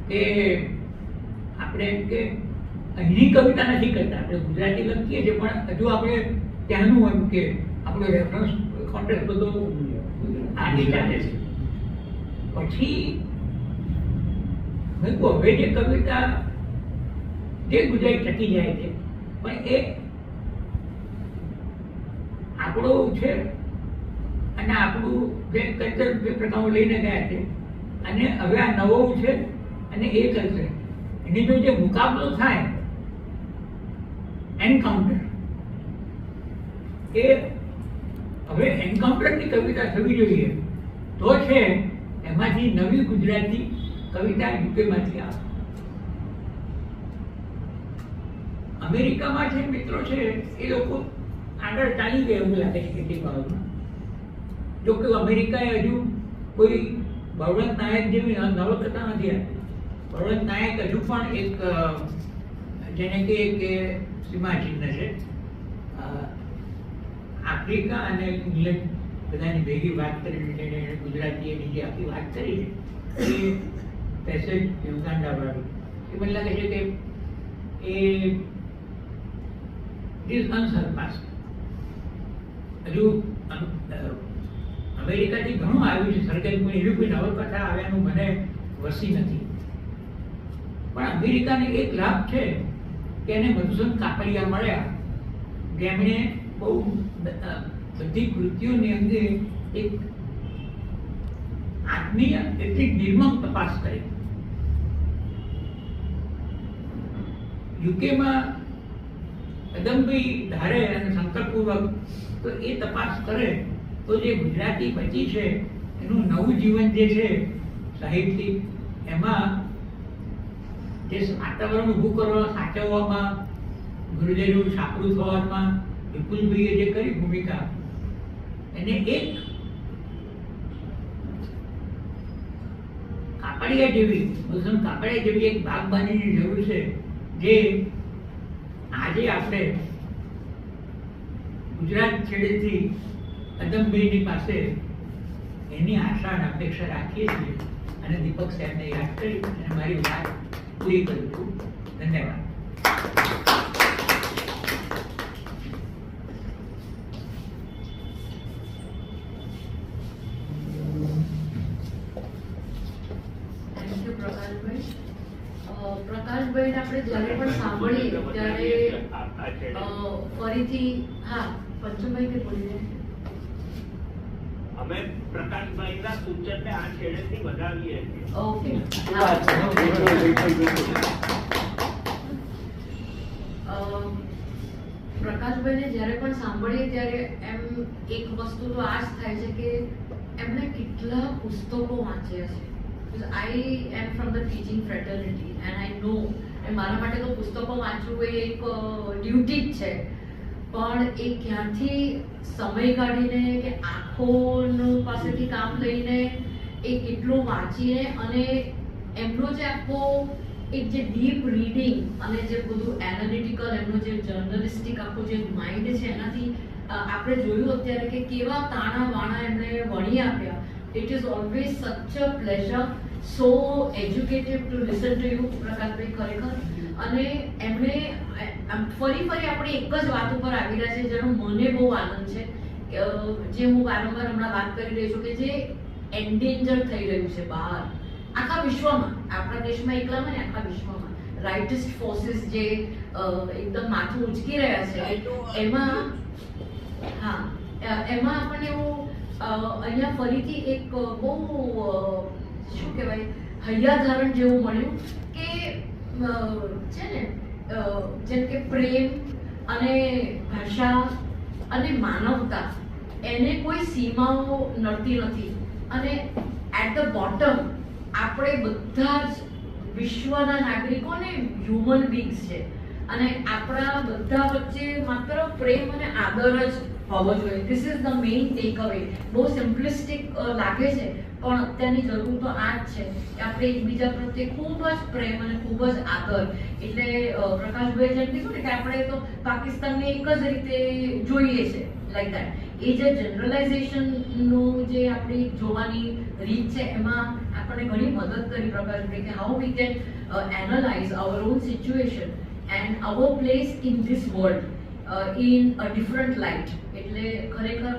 કે આપણે કે અહીંની કવિતા નથી કરતા, આપણે ગુજરાતી લખીએ છીએ પણ હજુ આપણે ત્યાંનું એમ કે આપણો રેફરન્સ કોન્ટેક્ટ બધો આગે ચાલે છે. પછી મેં કહું હવે જે કવિતા જે ગુજરાતી ટકી જાય છે પણ એ આપણું છે અને આપણું જે કલ્ચર જે પ્રકારો લઈને ગયા છે અને હવે આ નવું છે અને એ કલ્ચર એની જો જે મુકાબલો થાય એન્કાઉન્ટર, એ હવે એન્કાઉન્ટરની કવિતા થવી જોઈએ તો છે એમાંથી નવી ગુજરાતી કવિતા યુકેમાંથી આવે. અમેરિકામાં જે મિત્રો છે એ લોકો આગળ ચાલી ગયા એવું લાગે છે કેટલીક બાબતમાં. જો કે અમેરિકાએ હજુ કોઈ બળવંત નાયક જેવી નવલકથા નથી આપી. બળવંત નાયક હજુ પણ એક જેને કે સીમાચિહ્ન છે. આફ્રિકા અને ઇંગ્લેન્ડ બધાની ભેગી વાત કરીને ગુજરાતીએ બીજી આખી વાત કરી છે એ પેસેજ યુગાન્ડા વાળું, એ મને લાગે છે કે એ ઇઝ અનસરપાસ્ડ. હજુ અમેરિકાથી ઘણું આવ્યું છે સરકારી, કોઈ એવી કોઈ નવલકથા આવ્યાનું મને વસી નથી. પણ અમેરિકાને એક લાભ છે કે એને મધુસૂદન કાપડિયા મળ્યા, જેમણે બહુ બધી કૃતિઓની અંગે એક આત્મીય એટલી નિર્મમ તપાસ કરી. યુકેમાં અદમભાઈ ધારે અને સંકલ્પપૂર્વક તો એ તપાસ કરે તો જે ગુજરાતી બચી છે એનું નવું જીવન જે છે સાહિત્યિક, એમાં જે વાતાવરણ ઊભું કરવા સાચવવામાં ગુરુજનું સાંકડું થવામાં વિપુલભાઈએ જે કરી ભૂમિકા, એને એક કાપડિયા જેવી મધુસૂદન કાપડિયા જેવી એક બાગબાનીની જરૂર છે જે આજે આપણે ગુજરાત છેડેથી અદમભાઈની પાસે એની આશા અને અપેક્ષા રાખીએ છીએ. અને દીપક સાહેબને યાદ કરી અને મારી વાત પૂરી કરું છું. ધન્યવાદ. Thank you Prakashbhai. પ્રકાશભાઈને આપણે જ્યારે પણ સાંભળીએ ત્યારે ફરીથી હા પંચમભાઈ કે બોલી રહ્યા? અમે પ્રકાશભાઈના સૂચનને આ છેડેથી વધાવીએ છીએ. ઓકે. પ્રકાશભાઈને જ્યારે પણ સાંભળીએ ત્યારે એમ એક વસ્તુ તો આ જ થાય છે કે એમણે કેટલા પુસ્તકો વાંચ્યા છે. I am from the teaching fraternity and I know મારા માટે તો પુસ્તકો વાંચવું એ એક ડ્યુટી જ છે, પણ એ ક્યાંથી સમય કાઢીને કે આંખોનું પાસેથી કામ લઈને એ કેટલું વાંચીને અને એમનો જે આખો એક જે ડીપ રીડિંગ અને જે બધું એનાલિટિકલ એમનું જે જર્નલિસ્ટિક આખું જે માઇન્ડ છે એનાથી આપણે જોયું અત્યારે કે કેવા તાણા વાણા એમણે વણી આપ્યા. It is always such a pleasure, so educative to listen to you, Prakashbhai, ખરેખર. અને એમણે ફરી આપણે એક જ વાત ઉપર આવી રહ્યા છે જેનો મને બહુ આનંદ છે, જે હું વારંવાર હમણાં વાત કરી રહી છું કે જે એન્ડેન્જર થઈ રહ્યું છે બહાર આખા વિશ્વમાં, આપણા દેશમાં એકલામાં ને આખા વિશ્વમાં રાઇટિસ્ટ ફોર્સિસ જે એકદમ માથું ઉંચકી રહ્યા છે એમાં આપણને એવું અહીંયા ફરીથી એક બહુ શું કહેવાય હૈયાધારણ જેવું મળ્યું કે છે ને જેમ કે પ્રેમ અને ભાષા અને માનવતા એને કોઈ સીમાઓ નડતી નથી. અને એટ ધ બોટમ આપણે બધા જ વિશ્વના નાગરિકો ને હ્યુમન બીંગ્સ છે અને આપણા બધા વચ્ચે માત્ર પ્રેમ અને આદર જ હોવો જોઈએ. This is the main tech અવે. બહુ સિમ્પલિસ્ટિક લાગે છે પણ અત્યારની જરૂર તો આ જ છે કે આપણે એકબીજા પ્રત્યે ખૂબ જ પ્રેમ અને ખૂબ જ આદર. એટલે પ્રકાશભાઈ જેમ કીધું ને કે આપણે તો પાકિસ્તાનને એક જ રીતે જોઈએ છે લાઈક દેટ. એ જે જનરલાઇઝેશનનું જે આપણી જોવાની રીત છે એમાં આપણને ઘણી મદદ કરી પ્રકાશભાઈ કે how we can analyse hour on situation and hour place in this world in a different light. એટલે ખરેખર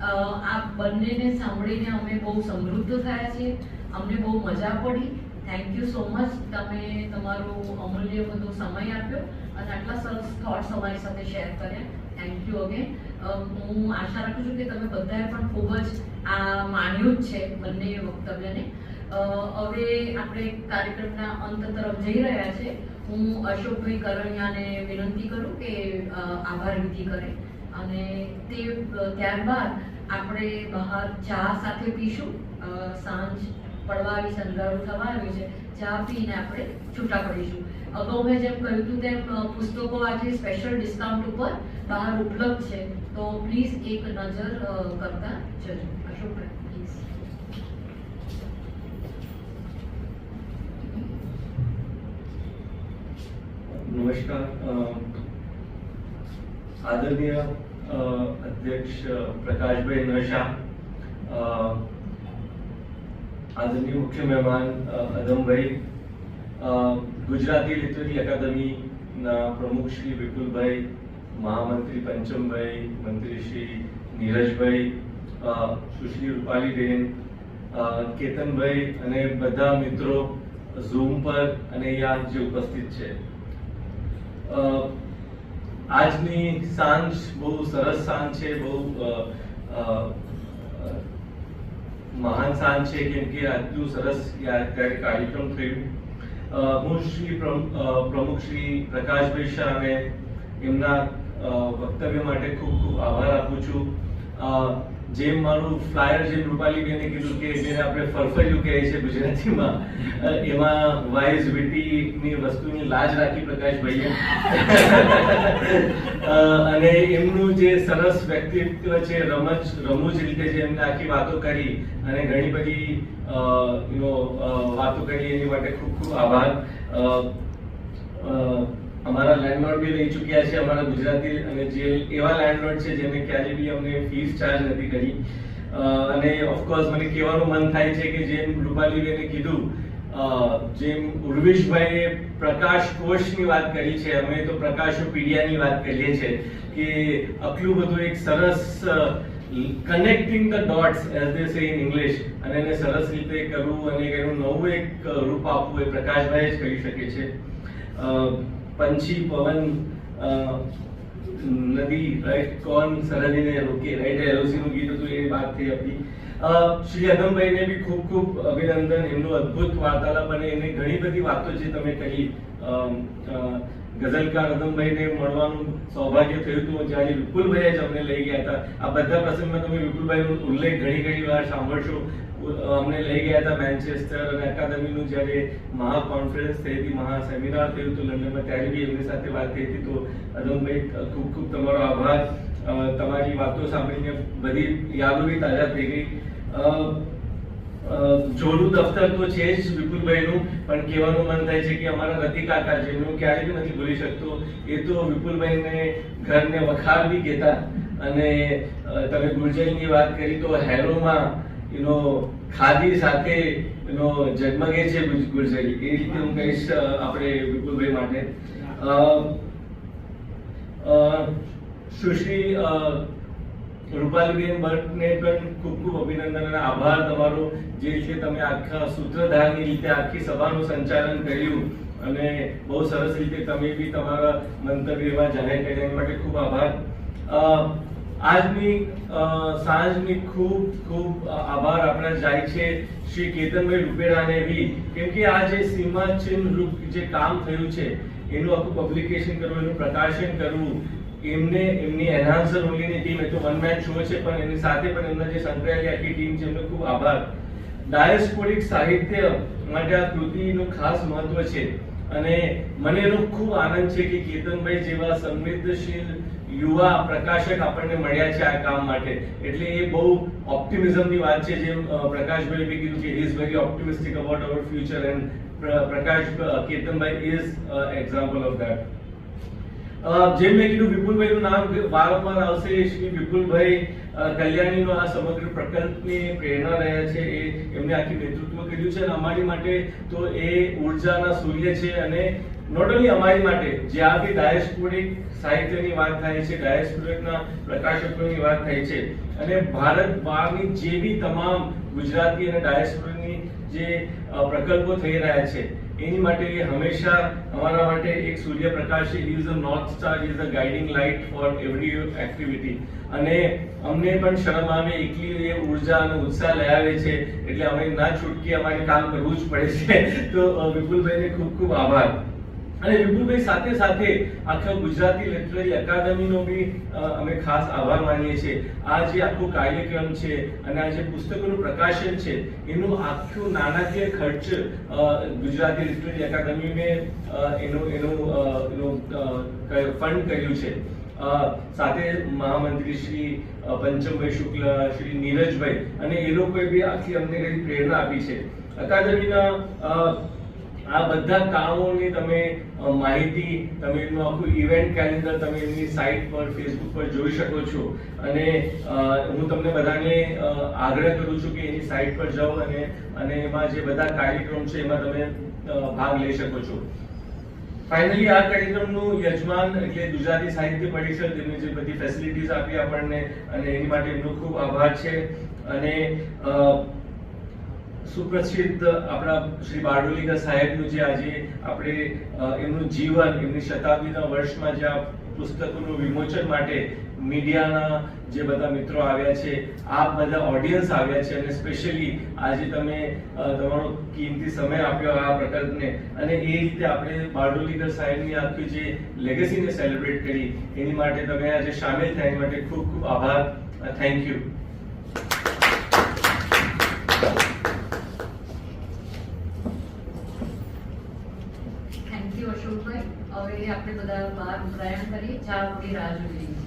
આ બંનેને સાંભળીને અમે બહુ સમૃદ્ધ થયા છીએ, અમને બહુ મજા પડી. Thank you so much. તમે તમારો અમૂલ્ય બધો સમય આપ્યો અને આટલા સરસ થોટ્સ અમારી સાથે શેર કર્યા. Thank you again. હું આશા રાખું છું કે તમે બધાએ પણ ખૂબ જ આ માણ્યું જ છે બંને વક્તવ્યને. હવે આપણે કાર્યક્રમના અંત તરફ જઈ રહ્યા છે. હું અશોકભાઈ કરણિયાને વિનંતી કરું કે આભાર વિધિ કરે અને તે ત્યારબાદ આપણે બહાર ચા સાથે પીશું. સાંજ પડવા આવી છે, અંધારું થવા આવ્યું છે. ચા પીને આપણે છૂટા પડીશું. અગાઉ મેં જેમ કહ્યું હતું તેમ પુસ્તકો આજે સ્પેશિયલ ડિસ્કાઉન્ટ ઉપર બહાર ઉપલબ્ધ છે, તો પ્લીઝ એક નજર કરતા જજો. અશોકભાઈ પ્લીઝ. નમસ્કાર. આદરણીય અધ્યક્ષ પ્રકાશભાઈ નશા, આદરણીય મુખ્ય મહેમાન અદમભાઈ, ગુજરાતી લિટરેરી અકાદમીના પ્રમુખ શ્રી વિપુલભાઈ, મહામંત્રી પંચમભાઈ, મંત્રી શ્રી નીરજભાઈ, સુશ્રી રૂપાલીબેન, કેતનભાઈ અને બધા મિત્રો ઝૂમ પર અને અહીંયા જે ઉપસ્થિત છે. આજની સાંજ બહુ સરસ સાંજ છે, બહુ મહાન સાંજ છે કેમ કે આટલું સરસ કાર્યક્રમ થયું. હું શ્રી પ્રમુખ શ્રી પ્રકાશભાઈ શાહને એમના વક્તવ્ય માટે ખૂબ ખૂબ આભાર આપું છું. જેમ મારું ફ્લાયર જેમ રૂપાલીબેને કીધું કે જેને આપણે ફરફર્યું કહે છે ગુજરાતીમાં, એમાં વાઇઝ વિટીની વસ્તુની લાજ રાખી પ્રકાશભાઈએ અને એમનું જે સરસ વ્યક્તિત્વ છે, રમૂજ રીતે જે એમને આખી વાતો કરી અને ઘણી બધી વાતો કરી એની માટે ખૂબ ખૂબ આભાર. અમારા લેન્ડલોર્ડ બી રહી ચૂક્યા છે, અમારા ગુજરાતી, અને જે એવા લેન્ડલોર્ડ છે જેને ક્યારેય બી અમને ફીસ ચાર્જ નથી કરી. અને ઓફકોર્સ મને કહેવાનું મન થાય છે કે જેમ રૂપાલીબેને કીધું જેમ ઉર્વેશભાઈએ પ્રકાશ કોષની વાત કરી છે, અમે તો પ્રકાશોપીડિયાની વાત કરીએ છીએ કે આટલું બધું એક સરસ કનેક્ટિંગ ધ ડોટ્સ એઝ દે સે ઇન ઇંગ્લિશ, અને એને સરસ રીતે કરવું અને એનું નવું એક રૂપ આપવું એ પ્રકાશભાઈ જ કરી શકે છે. પંછી પવન નદી, રાઈટ, કોણ સરહદીને રોકે, રાઈટ, એલઓસી નું ગીત હતું, એ વાત થઈ આપણી. શ્રી અદમભાઈને બી ખૂબ ખૂબ અભિનંદન, એમનું અદ્ભુત વાર્તાલાપ અને એની ઘણી બધી વાતો જે તમે કહી. ગઝલકાર અદમભાઈને મળવાનું સૌભાગ્ય થયું હતું જ્યારે વિપુલભાઈ જ અમને લઈ ગયા હતા. આ બધા પ્રસંગમાં તમે વિપુલભાઈનો ઉલ્લેખ ઘણી વાર સાંભળશો. અમને લઈ ગયા હતા મેન્ચેસ્ટર અને અકાદમીનું જ્યારે મહા કોન્ફરન્સ થઈ હતી, મહા સેમિનાર થયું હતું લંડનમાં, ત્યારે બી એમની સાથે વાત થઈ હતી. તો અદમભાઈ ખૂબ ખૂબ તમારો આભાર. તમારી વાતો સાંભળીને બધી યાદો બી તાજા થઈ ગઈ. જોડું દફતર તો છે જ વિપુલભાઈનું, પણ કહેવાનું મન થાય છે કે અમારા રતિ કાકા, જેનું ક્યારેય બી નથી ભૂલી શકતો, એ તો વિપુલભાઈને ઘરને વખાર બી કહેતા. અને તમે ગુર્જરીની વાત કરી તો હેરોમાં ખાદી સાથે જગમગે છે ગુર્જરી, એ રીતે હું કહીશ આપણે વિપુલભાઈ માટે. સુશ્રી રૂપાલીબેન ભટ્ટને પણ ખૂબ ખૂબ અભિનંદન અને આભાર તમારો, જે રીતે તમે આખા સૂત્રધારની રીતે આખી સભાનું સંચાલન કર્યું અને બહુ સરસ રીતે તમે બી તમારા મંતવ્ય એવા જાહેર કર્યા, એના માટે ખૂબ આભાર. આજની સાંજની ખૂબ આભાર આપણા જાય છે શ્રી કેતનભાઈ રૂપેરાને બી, કેમ કે આ જે સીમાચિહ્ન રૂપ જે કામ થયું છે એનું આખું પબ્લિકેશન કરવું, એનું પ્રકાશન કરવું, એમની એનહાન્સર ઓનલીની ટીમ, એ તો વન મેન શો છે, પણ એની સાથે પણ એમના જે સંકળાયેલી આખી ટીમ છે, એમનો ખૂબ આભાર. ડાયસ્પોરિક સાહિત્ય માટે આ કૃતિનું ખાસ મહત્વ છે અને મને એનો ખૂબ આનંદ છે કે કેતનભાઈ જેવા સંવેદનશીલ યુવા પ્રકાશક આપણને મળ્યા છે આ કામ માટે. એટલે એ બહુ ઓપ્ટિમિઝમની વાત છે, જેમ પ્રકાશભાઈ બી કીધું કે he is very optimistic about hour future, and Prakash Ketanbhai is example of that. જેમ મેં કીધું વિપુલભાઈનું નામ વારંવાર આવશે. શ્રી વિપુલભાઈ કલ્યાણીનો આ સમગ્ર પ્રકલ્પની પ્રેરણા રહ્યા છે, એમને આખી નેતૃત્વ કર્યું છે અને અમારી માટે તો એ ઉર્જાના સૂર્ય છે. અને નોટ ઓનલી અમારી માટે, જ્યાં બી ડાયસ્પોરિક સાહિત્યની વાત થાય છે, ડાયસ્પોરિકના પ્રકાશકોની વાત થાય છે, અને ભારત બહારની જે બી તમામ ગુજરાતી અને ડાયસ્પોરિકની જે પ્રકલ્પો થઈ રહ્યા છે, એની માટે હંમેશા અમારા માટે એક સૂર્યપ્રકાશ છે. He is the north star, he is the guiding light for every activity. અને અમને પણ શરમ આવે, એકલી એ ઉર્જા અને ઉત્સાહ લઈ આવે છે, એટલે અમે ના છૂટકી અમારે કામ કરવું જ પડે છે. તો વિપુલભાઈને ખૂબ ખૂબ આભાર. અને વિપુલભાઈ સાથે સાથે આખા ગુજરાતી લિટરરી અકાદમીનો બી અમે ખાસ આભાર માનીએ છીએ. આ જે આખો કાર્યક્રમ છે અને આ જે પુસ્તકોનું પ્રકાશન છે, એનું આખું નાણાકીય ખર્ચ ગુજરાતી લિટરરી અકાદમીને એનું ફંડ કર્યું છે. સાથે મહામંત્રી શ્રી પંચમભાઈ શુક્લ, શ્રી નીરજભાઈ અને એ લોકોએ બી આખી અમને ઘણી પ્રેરણા આપી છે. અકાદમીના આ બધા કામોની તમે માહિતી, તમે એમનું આખું ઇવેન્ટ કેલેન્ડર તમે એમની સાઇટ પર, ફેસબુક પર જોઈ શકો છો. અને હું તમને બધાને આગ્રહ કરું છું કે એની સાઇટ પર જાઓ અને એમાં જે બધા કાર્યક્રમ છે એમાં તમે ભાગ લઈ શકો છો. ફાઇનલી આ કાર્યક્રમનું યજમાન એટલે ગુજરાતી સાહિત્ય પરિષદ, એમની જે બધી ફેસિલિટીઝ આપી આપણને, અને એની માટે એમનો ખૂબ આભાર છે. અને સુપ્રસિદ્ધ આપણા શ્રી બારડોલીકર સાહેબનું જે આજે આપણે એમનું જીવન, એમની શતાબ્દીના વર્ષમાં જે આ પુસ્તકોનું વિમોચન માટે મીડિયાના જે બધા મિત્રો આવ્યા છે, આપ બધા ઓડિયન્સ આવ્યા છે, અને સ્પેશિયલી આજે તમે તમારો કિંમતી સમય આપ્યો આ પ્રકલ્પને, અને એ રીતે આપણે બારડોલીકર સાહેબની આખી જે લેગેસીને સેલિબ્રેટ કરી, એની માટે તમે આજે સામેલ થયા, એની માટે ખૂબ ખૂબ આભાર. Thank you. થેન્ક યુ અશોકભાઈ. હવે આપણે બધા બહાર પ્રયાણ કરીએ, ચા પૂરી રાહ જોઈ રહી છે.